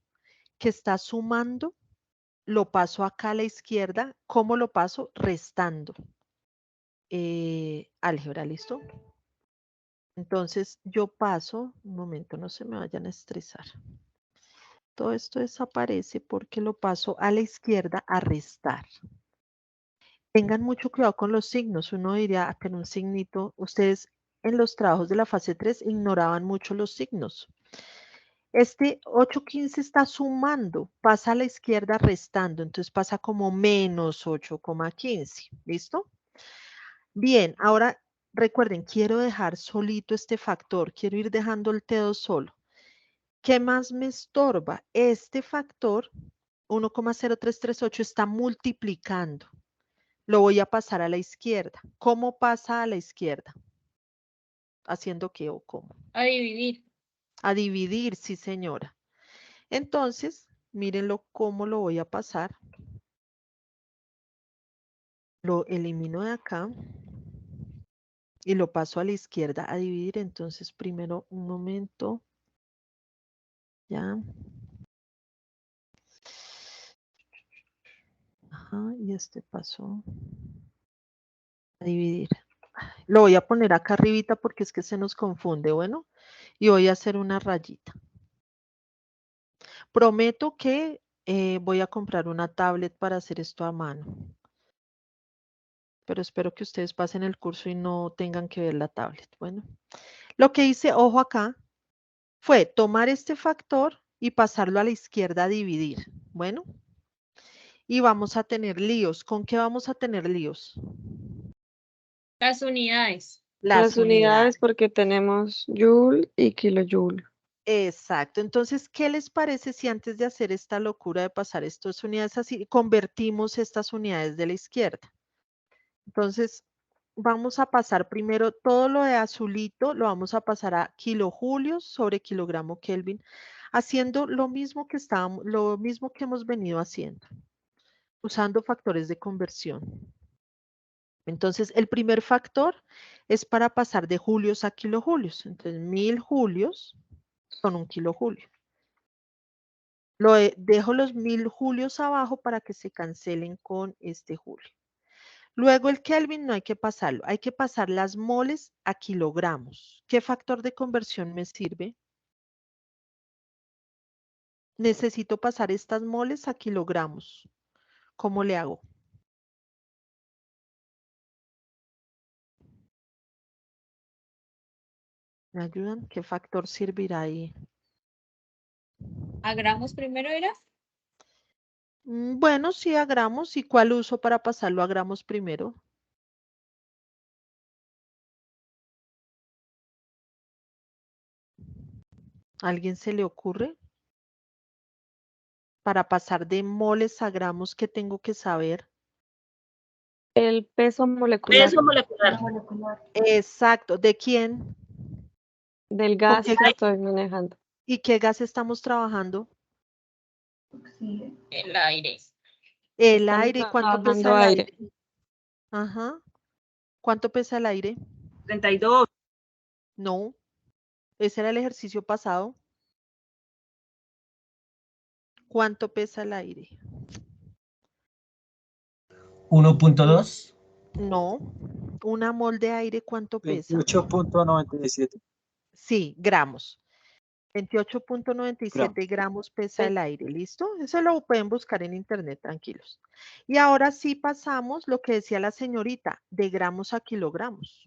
que está sumando, lo paso acá a la izquierda. ¿Cómo lo paso? Restando. Álgebra, ¿listo? Entonces yo paso, un momento, no se me vayan a estresar. Todo esto desaparece porque lo paso a la izquierda a restar. Tengan mucho cuidado con los signos. Uno diría, pero un signito, ustedes en los trabajos de la fase 3 ignoraban mucho los signos. Este 8,15 está sumando, pasa a la izquierda restando, entonces pasa como menos 8,15, ¿listo? Bien, ahora recuerden, quiero dejar solito este factor, quiero ir dejando el T2 solo. ¿Qué más me estorba? Este factor, 1,0338, está multiplicando. Lo voy a pasar a la izquierda. ¿Cómo pasa a la izquierda? ¿Haciendo qué o cómo? A dividir. A dividir, sí señora. Entonces, mírenlo cómo lo voy a pasar. Lo elimino de acá y lo paso a la izquierda a dividir. Entonces, primero un momento. Ya. Ajá, y este pasó a dividir. Lo voy a poner acá arribita porque es que se nos confunde, bueno. Y voy a hacer una rayita. Prometo que voy a comprar una tablet para hacer esto a mano. Pero espero que ustedes pasen el curso y no tengan que ver la tablet. Bueno, lo que hice, ojo acá, fue tomar este factor y pasarlo a la izquierda a dividir. Bueno, y vamos a tener líos. ¿Con qué vamos a tener líos? Las unidades. Las unidades porque tenemos joule y kilojoule. Exacto. Entonces, ¿qué les parece si antes de hacer esta locura de pasar estas unidades así, convertimos estas unidades de la izquierda? Entonces, vamos a pasar primero todo lo de azulito, lo vamos a pasar a kilojulios sobre kilogramo Kelvin, haciendo lo mismo que hemos venido haciendo, usando factores de conversión. Entonces, el primer factor es para pasar de julios a kilojulios. Entonces, 1000 julios son un kilojulio. Dejo los 1000 julios abajo para que se cancelen con este julio. Luego el Kelvin no hay que pasarlo, hay que pasar las moles a kilogramos. ¿Qué factor de conversión me sirve? Necesito pasar estas moles a kilogramos. ¿Cómo le hago? ¿Me ayudan? ¿Qué factor servirá ahí? ¿A gramos primero era? Bueno, sí, a gramos. ¿Y cuál uso para pasarlo a gramos primero? ¿Alguien se le ocurre? Para pasar de moles a gramos, ¿qué tengo que saber? El peso molecular Peso molecular. Exacto. ¿De quién? del gas qué que gas? estoy manejando. ¿Y qué gas estamos trabajando? El aire. El Estamos aire. ¿Y cuánto pesa trabajando el aire. aire? Ajá. ¿Cuánto pesa el aire? 32. No. Ese era el ejercicio pasado. ¿Cuánto pesa el aire? 1.2. No. Una mol de aire, ¿cuánto pesa? 28.97 Sí, gramos. 28.97 gramos pesa el aire, ¿listo? Eso lo pueden buscar en internet, tranquilos. Y ahora sí pasamos lo que decía la señorita, de gramos a kilogramos.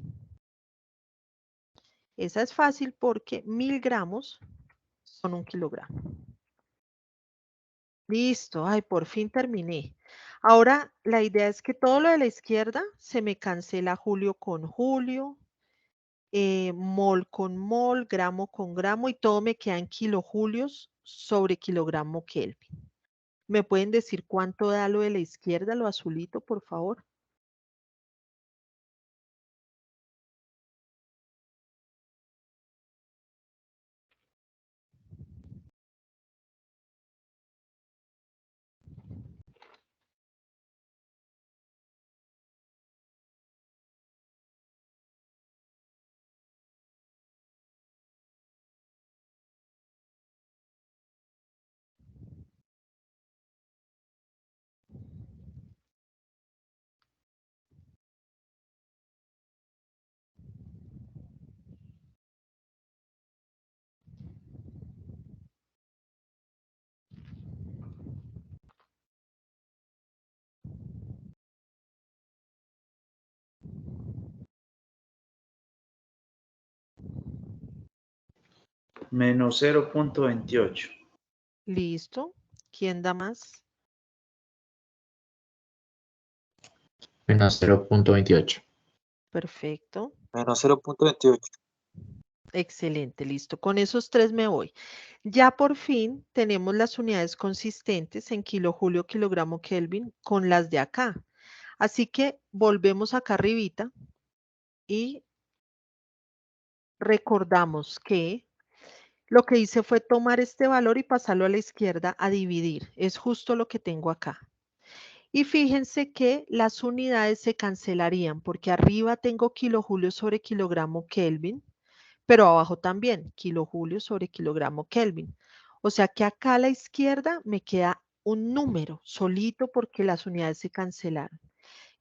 Esa es fácil porque 1000 gramos son 1 kilogramo. Listo, ay, por fin terminé. Ahora la idea es que todo lo de la izquierda se me cancela julio con julio, mol con mol, gramo con gramo y todo me queda en kilojulios sobre kilogramo Kelvin. ¿Me pueden decir cuánto da lo de la izquierda, lo azulito, por favor? Menos 0.28. Listo. ¿Quién da más? Menos 0.28. Perfecto. Menos 0.28. Excelente, listo. Con esos 3 me voy. Ya por fin tenemos las unidades consistentes en kilojulio, kilogramo Kelvin con las de acá. Así que volvemos acá arribita y recordamos que lo que hice fue tomar este valor y pasarlo a la izquierda a dividir. Es justo lo que tengo acá. Y fíjense que las unidades se cancelarían porque arriba tengo kilojulio sobre kilogramo Kelvin, pero abajo también kilojulio sobre kilogramo Kelvin. O sea que acá a la izquierda me queda un número solito porque las unidades se cancelaron.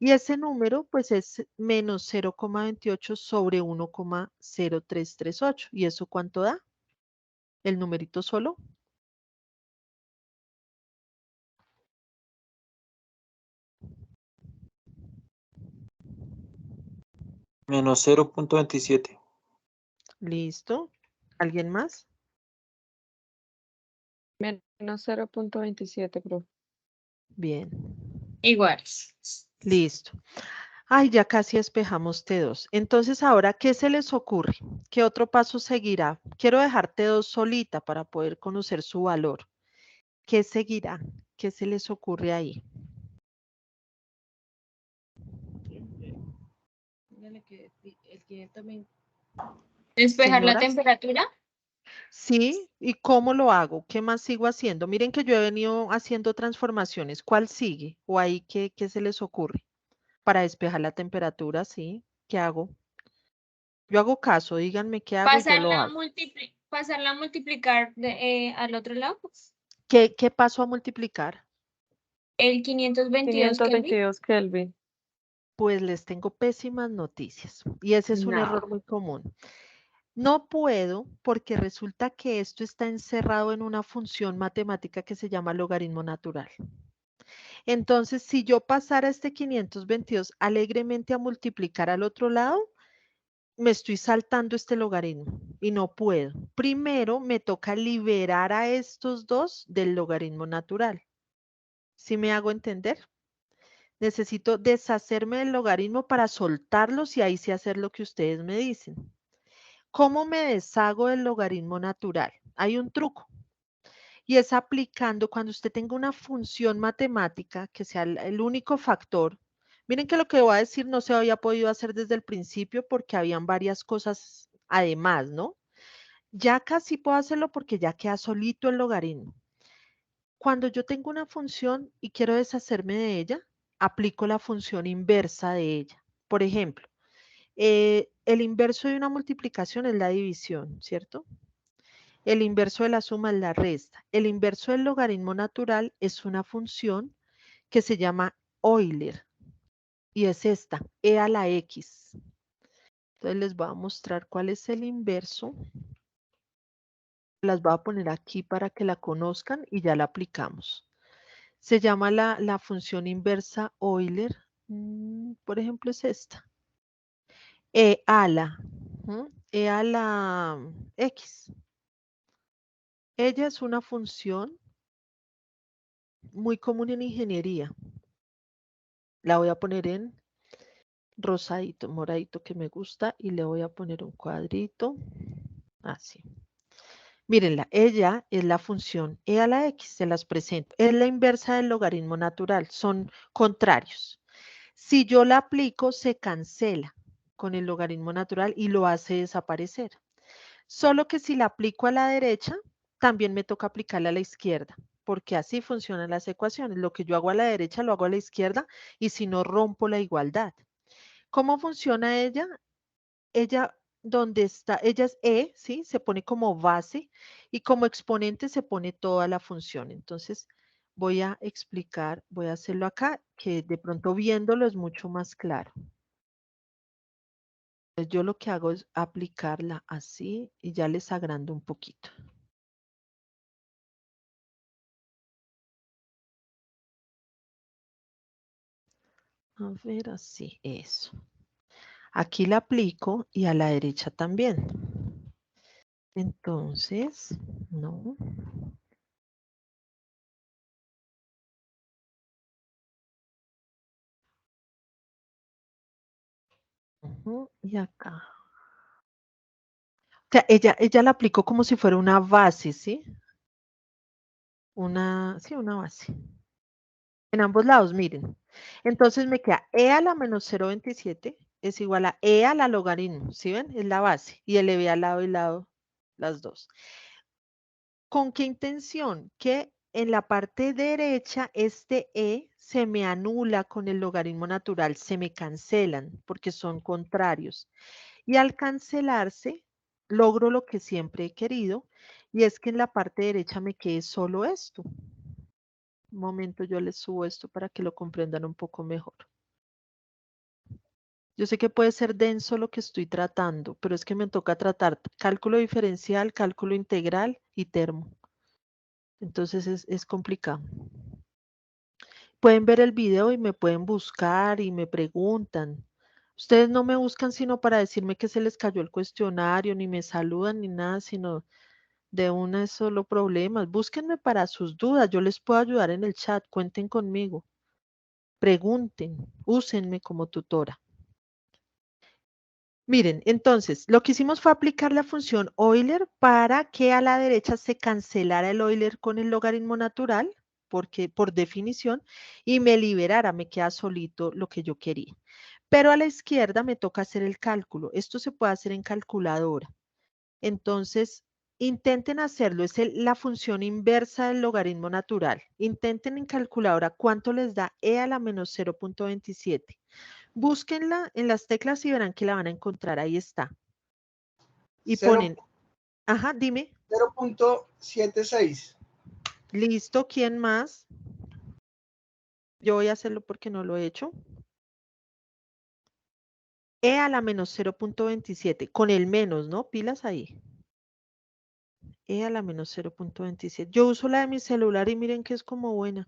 Y ese número pues es menos 0,28 sobre 1,0338. ¿Y eso cuánto da? El numerito solo. Menos 0.27. Listo. ¿Alguien más? Menos 0.27, profe. Bien. Igual. Listo. Ay, ya casi despejamos T2. Entonces, ahora, ¿qué se les ocurre? ¿Qué otro paso seguirá? Quiero dejar T2 solita para poder conocer su valor. ¿Qué seguirá? ¿Qué se les ocurre ahí? ¿Despejar la Señoras. temperatura? Sí, ¿y cómo lo hago? ¿Qué más sigo haciendo? Miren que yo he venido haciendo transformaciones. ¿Cuál sigue? ¿O ahí qué se les ocurre? Para despejar la temperatura, sí. ¿Qué hago? Yo hago caso, díganme qué hago y yo lo hago. Pasarla a multiplicar al otro lado. ¿Qué paso a multiplicar? El 522 Kelvin. 522 Kelvin. Pues les tengo pésimas noticias y ese es un error muy común. No puedo porque resulta que esto está encerrado en una función matemática que se llama logaritmo natural. Entonces, si yo pasara este 522 alegremente a multiplicar al otro lado, me estoy saltando este logaritmo y no puedo. Primero me toca liberar a estos dos del logaritmo natural. ¿Sí me hago entender? Necesito deshacerme del logaritmo para soltarlos y ahí sí hacer lo que ustedes me dicen. ¿Cómo me deshago del logaritmo natural? Hay un truco y es aplicando cuando usted tenga una función matemática que sea el único factor. Miren que lo que voy a decir no se había podido hacer desde el principio porque habían varias cosas además, ¿no? Ya casi puedo hacerlo porque ya queda solito el logaritmo. Cuando yo tengo una función y quiero deshacerme de ella, aplico la función inversa de ella. Por ejemplo, el inverso de una multiplicación es la división, ¿cierto? El inverso de la suma es la resta. El inverso del logaritmo natural es una función que se llama Euler y es esta, e a la x. Entonces les voy a mostrar cuál es el inverso. Las voy a poner aquí para que la conozcan y ya la aplicamos. Se llama la función inversa Euler. Por ejemplo, es esta. E a la x. Ella es una función muy común en ingeniería. La voy a poner en rosadito, moradito que me gusta y le voy a poner un cuadrito. Así. Mírenla, ella es la función e a la x, se las presento. Es la inversa del logaritmo natural, son contrarios. Si yo la aplico, se cancela con el logaritmo natural y lo hace desaparecer. Solo que si la aplico a la derecha, también me toca aplicarla a la izquierda, porque así funcionan las ecuaciones. Lo que yo hago a la derecha lo hago a la izquierda y si no rompo la igualdad. ¿Cómo funciona ella? Ella, donde está, ella es E, ¿sí? Se pone como base y como exponente se pone toda la función. Entonces, voy a explicar, voy a hacerlo acá, que de pronto viéndolo es mucho más claro. Entonces, yo lo que hago es aplicarla así y ya les agrando un poquito. A ver, así, eso. Aquí la aplico y a la derecha también. Entonces, no. Y acá. O sea, ella la aplicó como si fuera una base, ¿sí? Sí, una base. En ambos lados, miren. Entonces me queda e a la menos 0.27 es igual a e a la logaritmo, ¿sí ven? Es la base. Y elevé al lado y lado las dos. ¿Con qué intención? Que en la parte derecha este e se me anula con el logaritmo natural, se me cancelan porque son contrarios. Y al cancelarse, logro lo que siempre he querido, y es que en la parte derecha me quede solo esto. Un momento, yo les subo esto para que lo comprendan un poco mejor. Yo sé que puede ser denso lo que estoy tratando, pero es que me toca tratar cálculo diferencial, cálculo integral y termo. Entonces es complicado. Pueden ver el video y me pueden buscar y me preguntan. Ustedes no me buscan sino para decirme que se les cayó el cuestionario, ni me saludan ni nada, sino de una es solo problemas. Búsquenme para sus dudas, yo les puedo ayudar en el chat, cuenten conmigo. Pregunten, úsenme como tutora. Miren, entonces, lo que hicimos fue aplicar la función Euler para que a la derecha se cancelara el Euler con el logaritmo natural, porque por definición, y me liberara, me queda solito lo que yo quería. Pero a la izquierda me toca hacer el cálculo. Esto se puede hacer en calculadora. Entonces, intenten hacerlo. Es la función inversa del logaritmo natural. Intenten en calculadora cuánto les da e a la menos 0.27. Búsquenla en las teclas y verán que la van a encontrar. Ahí está. Y ponen, ajá, dime. 0.76. Listo, ¿quién más? Yo voy a hacerlo porque no lo he hecho. E a la menos 0.27, con el menos, ¿no? Pilas ahí. E a la menos 0.27. Yo uso la de mi celular y miren que es como buena.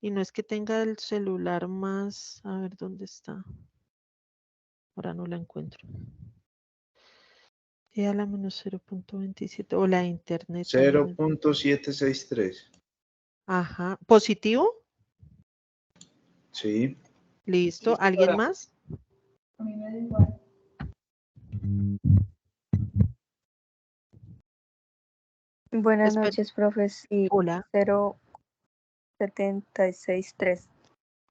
Y no es que tenga el celular más... A ver, ¿dónde está? Ahora no la encuentro. E a la menos 0.27. O la de internet también. 0.763. Ajá. ¿Positivo? Sí. Listo. Sí, ¿Alguien señora. más? A mí me da igual. Buenas Espera. noches, profes. Y Hola. 0.763.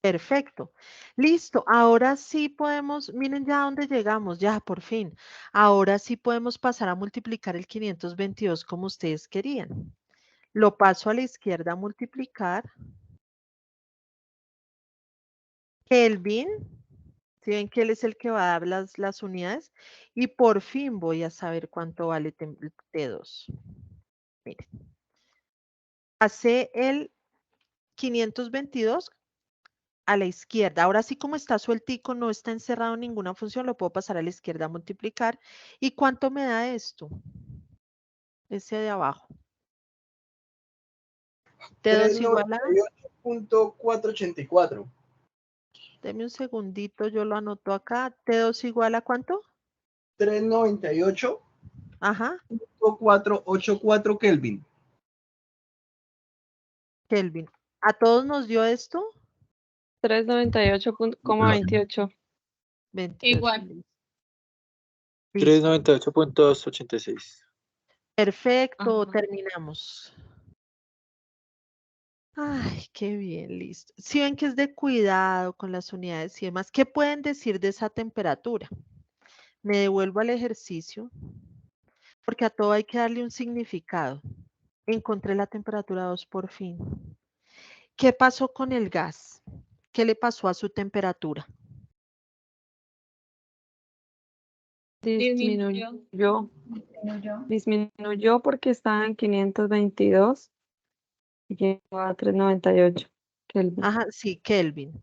Perfecto. Listo. Ahora sí podemos, miren ya dónde llegamos, ya por fin. Ahora sí podemos pasar a multiplicar el 522 como ustedes querían. Lo paso a la izquierda a multiplicar. Kelvin, si ven que él es el que va a dar las unidades. Y por fin voy a saber cuánto vale T2. Miren. Pasé el 522 a la izquierda. Ahora sí, como está sueltico, no está encerrado en ninguna función, lo puedo pasar a la izquierda a multiplicar. ¿Y cuánto me da esto? Ese de abajo. T2 igual a... 398.484. Deme un segundito, yo lo anoto acá. T2 igual a ¿cuánto? 398.484 Ajá, Kelvin. Kelvin. ¿A todos nos dio esto? 398,28. 28. Igual. Listo. 398.286. Perfecto, Ajá. terminamos. Ay, qué bien, listo. Si ven que es de cuidado con las unidades y demás, ¿qué pueden decir de esa temperatura? Me devuelvo al ejercicio, porque a todo hay que darle un significado. Encontré la temperatura 2 por fin. ¿Qué pasó con el gas? ¿Qué le pasó a su temperatura? Disminuyó. Disminuyó porque estaba en 522 y llegó a 398 Kelvin. Ajá, sí, Kelvin.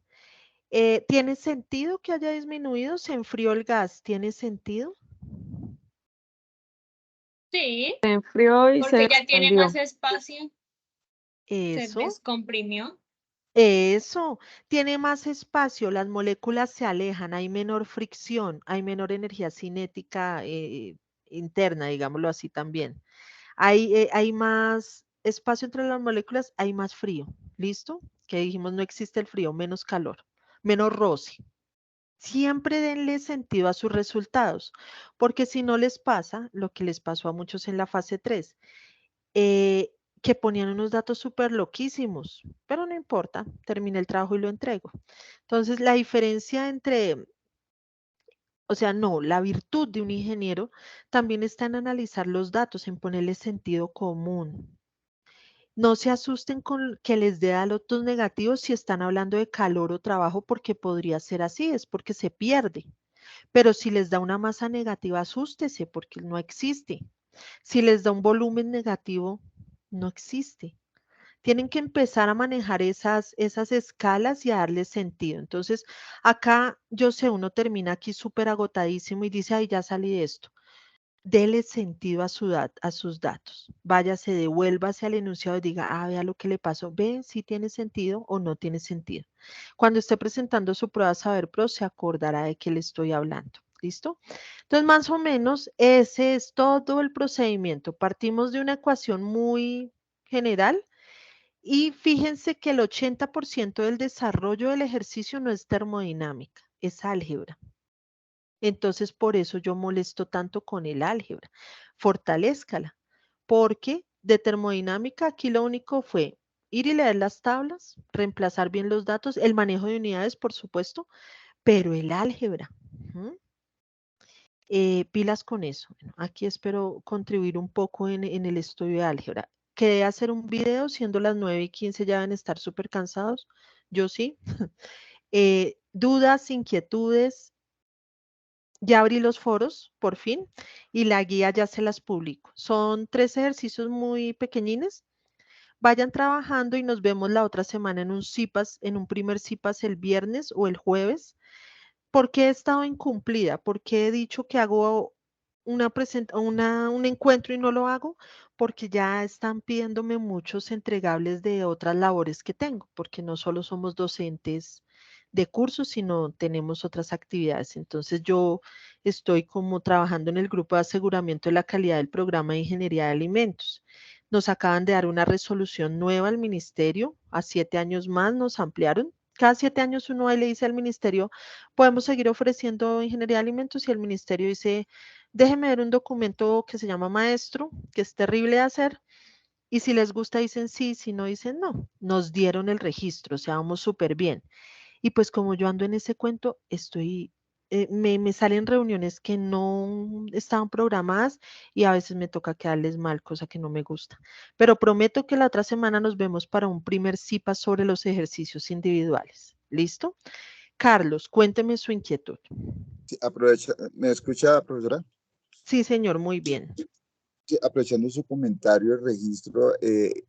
¿Tiene sentido que haya disminuido? ¿Se enfrió el gas? ¿Tiene sentido? Sí, Se enfrió y se porque ya tiene expandió. más espacio. Se Eso. descomprimió. Eso, tiene más espacio, las moléculas se alejan, hay menor fricción, hay menor energía cinética interna, digámoslo así también. Hay más espacio entre las moléculas, hay más frío, ¿listo? Que dijimos no existe el frío, menos calor, menos roce. Siempre denle sentido a sus resultados, porque si no les pasa lo que les pasó a muchos en la fase 3, que ponían unos datos súper loquísimos, pero no importa, terminé el trabajo y lo entrego. Entonces, la diferencia entre, o sea, no, la virtud de un ingeniero también está en analizar los datos, en ponerle sentido común. No se asusten con que les dé datos negativos si están hablando de calor o trabajo, porque podría ser así, es porque se pierde. Pero si les da una masa negativa, asústese porque no existe. Si les da un volumen negativo, no existe. Tienen que empezar a manejar esas escalas y a darle sentido. Entonces, acá yo sé, uno termina aquí súper agotadísimo y dice, ay, ya salí de esto. Dele sentido a sus datos. Váyase, devuélvase al enunciado y diga, ah, vea lo que le pasó. Ve si tiene sentido o no tiene sentido. Cuando esté presentando su prueba Saber Pro, se acordará de qué le estoy hablando. ¿Listo? Entonces, más o menos, ese es todo el procedimiento. Partimos de una ecuación muy general y fíjense que el 80% del desarrollo del ejercicio no es termodinámica, es álgebra. Entonces, por eso yo molesto tanto con el álgebra. Fortalézcala, porque de termodinámica aquí lo único fue ir y leer las tablas, reemplazar bien los datos, el manejo de unidades, por supuesto, pero el álgebra. Pilas con eso. Bueno, aquí espero contribuir un poco en el estudio de álgebra. Quedé hacer un video, siendo las 9:15, ya deben estar súper cansados. Yo sí. Dudas, inquietudes. Ya abrí los foros, por fin, y la guía ya se las publico. Son 3 ejercicios muy pequeñines. Vayan trabajando y nos vemos la otra semana en un CIPAS, en un primer CIPAS el viernes o el jueves. ¿Por qué he estado incumplida? ¿Por qué he dicho que hago un encuentro y no lo hago? Porque ya están pidiéndome muchos entregables de otras labores que tengo, porque no solo somos docentes de cursos, sino tenemos otras actividades. Entonces yo estoy como trabajando en el grupo de aseguramiento de la calidad del programa de ingeniería de alimentos. Nos acaban de dar una resolución nueva al ministerio, a 7 años más nos ampliaron. Cada 7 años uno ahí le dice al ministerio, podemos seguir ofreciendo ingeniería de alimentos, y el ministerio dice, déjenme ver un documento que se llama maestro, que es terrible de hacer, y si les gusta dicen sí, si no dicen no. Nos dieron el registro, o sea, vamos súper bien. Y pues como yo ando en ese cuento, me salen reuniones que no estaban programadas y a veces me toca quedarles mal, cosa que no me gusta. Pero prometo que la otra semana nos vemos para un primer CIPA sobre los ejercicios individuales. ¿Listo? Carlos, cuénteme su inquietud. Sí, aprovecha, ¿me escucha, profesora? Sí, señor, muy bien. Sí, aprovechando su comentario, el registro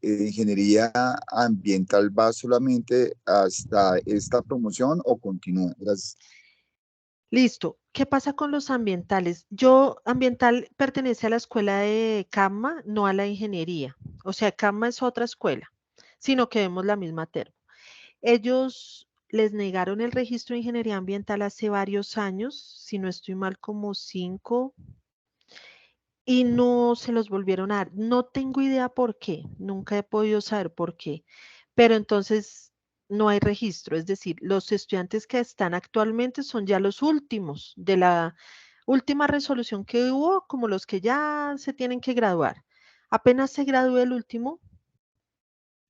ingeniería ambiental va solamente hasta esta promoción o continúa. Gracias. Listo. ¿Qué pasa con los ambientales? Ambiental pertenece a la escuela de CAMA, no a la ingeniería. O sea, CAMA es otra escuela, sino que vemos la misma termo. Ellos les negaron el registro de ingeniería ambiental hace varios años, si no estoy mal, como 5, y no se los volvieron a dar. No tengo idea por qué, nunca he podido saber por qué, pero entonces no hay registro, es decir, los estudiantes que están actualmente son ya los últimos de la última resolución que hubo, como los que ya se tienen que graduar. Apenas se gradúe el último,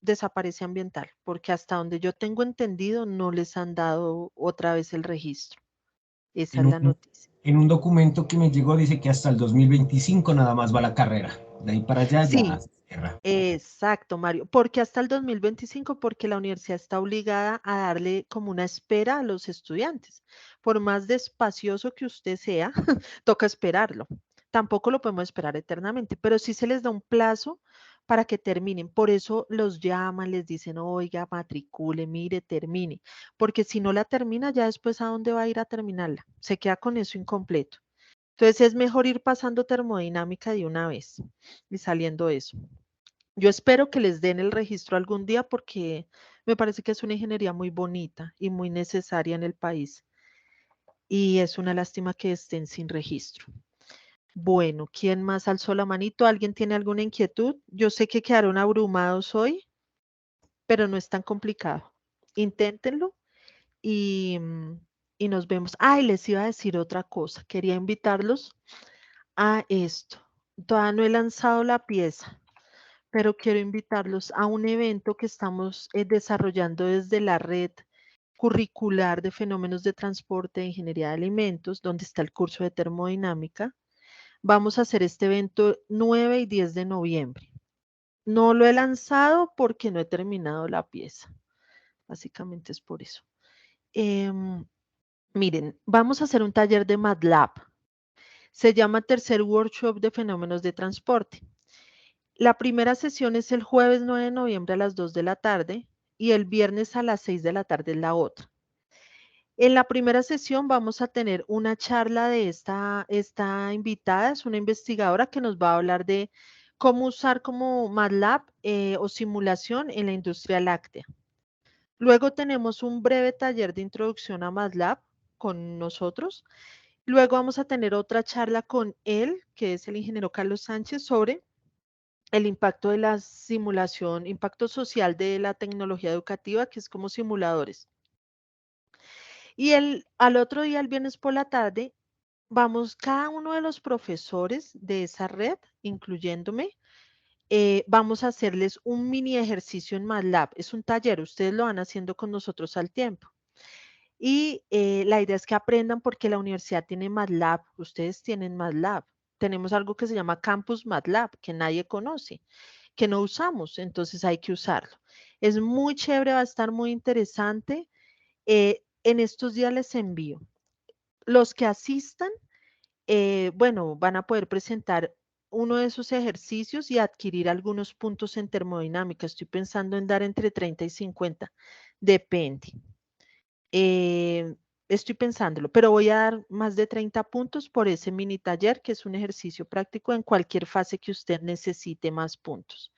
desaparece ambiental, porque hasta donde yo tengo entendido no les han dado otra vez el registro. Esa es la noticia. En un documento que me llegó dice que hasta el 2025 nada más va la carrera. De ahí para allá Sí, ya se cierra. exacto, Mario. Porque hasta el 2025, porque la universidad está obligada a darle como una espera a los estudiantes. Por más despacioso que usted sea, toca esperarlo. Tampoco lo podemos esperar eternamente, pero sí se les da un plazo para que terminen. Por eso los llaman, les dicen, oiga, matricule, mire, termine. Porque si no la termina, ya después ¿a dónde va a ir a terminarla? Se queda con eso incompleto. Entonces es mejor ir pasando termodinámica de una vez y saliendo eso. Yo espero que les den el registro algún día porque me parece que es una ingeniería muy bonita y muy necesaria en el país. Y es una lástima que estén sin registro. Bueno, ¿quién más alzó la manito? ¿Alguien tiene alguna inquietud? Yo sé que quedaron abrumados hoy, pero no es tan complicado. Inténtenlo y, y nos vemos. Ay, les iba a decir otra cosa. Quería invitarlos a esto. Todavía no he lanzado la pieza, pero quiero invitarlos a un evento que estamos desarrollando desde la red curricular de fenómenos de transporte e ingeniería de alimentos, donde está el curso de termodinámica. Vamos a hacer este evento 9 y 10 de noviembre. No lo he lanzado porque no he terminado la pieza. Básicamente es por eso. Miren, vamos a hacer un taller de MATLAB. Se llama Tercer Workshop de Fenómenos de Transporte. La primera sesión es el jueves 9 de noviembre a las 2 de la tarde y el viernes a las 6 de la tarde es la otra. En la primera sesión vamos a tener una charla de esta invitada, es una investigadora que nos va a hablar de cómo usar como MATLAB o simulación en la industria láctea. Luego tenemos un breve taller de introducción a MATLAB con nosotros. Luego vamos a tener otra charla con él, que es el ingeniero Carlos Sánchez, sobre el impacto de la simulación, impacto social de la tecnología educativa, que es como simuladores. Y al otro día, el viernes por la tarde, vamos cada uno de los profesores de esa red, incluyéndome, vamos a hacerles un mini ejercicio en MATLAB. Es un taller, ustedes lo van haciendo con nosotros al tiempo. Y la idea es que aprendan porque la universidad tiene MATLAB, ustedes tienen MATLAB. Tenemos algo que se llama Campus MATLAB, que nadie conoce, que no usamos, entonces hay que usarlo. Es muy chévere, va a estar muy interesante. En estos días les envío. Los que asistan, bueno, van a poder presentar uno de esos ejercicios y adquirir algunos puntos en termodinámica. Estoy pensando en dar entre 30 y 50, depende. Estoy pensándolo, pero voy a dar más de 30 puntos por ese mini taller, que es un ejercicio práctico en cualquier fase que usted necesite más puntos.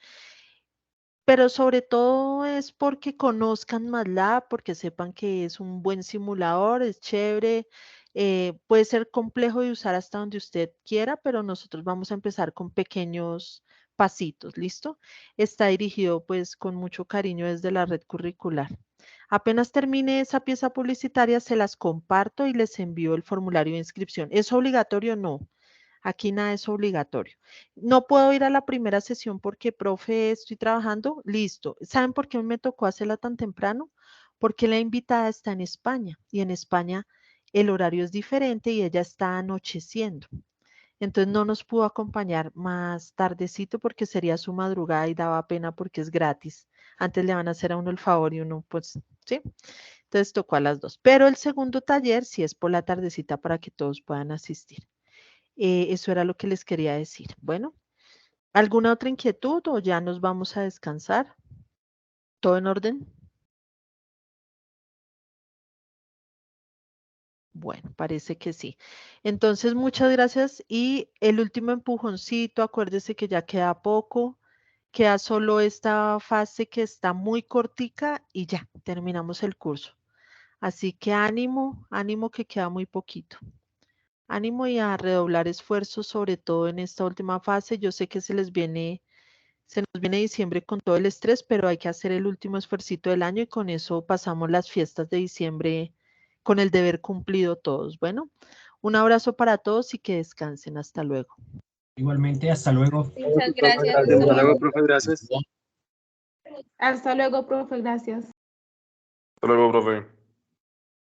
Pero sobre todo es porque conozcan MATLAB, porque sepan que es un buen simulador, es chévere, puede ser complejo de usar hasta donde usted quiera, pero nosotros vamos a empezar con pequeños pasitos, ¿listo? Está dirigido pues con mucho cariño desde la red curricular. Apenas termine esa pieza publicitaria, se las comparto y les envío el formulario de inscripción. ¿Es obligatorio? No. Aquí nada es obligatorio. No puedo ir a la primera sesión porque, profe, estoy trabajando. Listo. ¿Saben por qué me tocó hacerla tan temprano? Porque la invitada está en España y en España el horario es diferente y ella está anocheciendo. Entonces no nos pudo acompañar más tardecito porque sería su madrugada y daba pena porque es gratis. Antes le van a hacer a uno el favor y uno, pues, ¿sí? Entonces tocó a las 2. Pero el segundo taller sí es por la tardecita para que todos puedan asistir. Eso era lo que les quería decir. Bueno, ¿alguna otra inquietud o ya nos vamos a descansar? ¿Todo en orden? Bueno, parece que sí. Entonces, muchas gracias. Y el último empujoncito, acuérdese que ya queda poco, queda solo esta fase que está muy cortica y ya, terminamos el curso. Así que ánimo, ánimo que queda muy poquito. Ánimo y a redoblar esfuerzos, sobre todo en esta última fase. Yo sé que se nos viene diciembre con todo el estrés, pero hay que hacer el último esfuercito del año y con eso pasamos las fiestas de diciembre con el deber cumplido todos. Bueno, un abrazo para todos y que descansen. Hasta luego. Igualmente, hasta luego. Muchas gracias. Hasta luego, profe, gracias. Hasta luego, profe, gracias. Hasta luego, profe.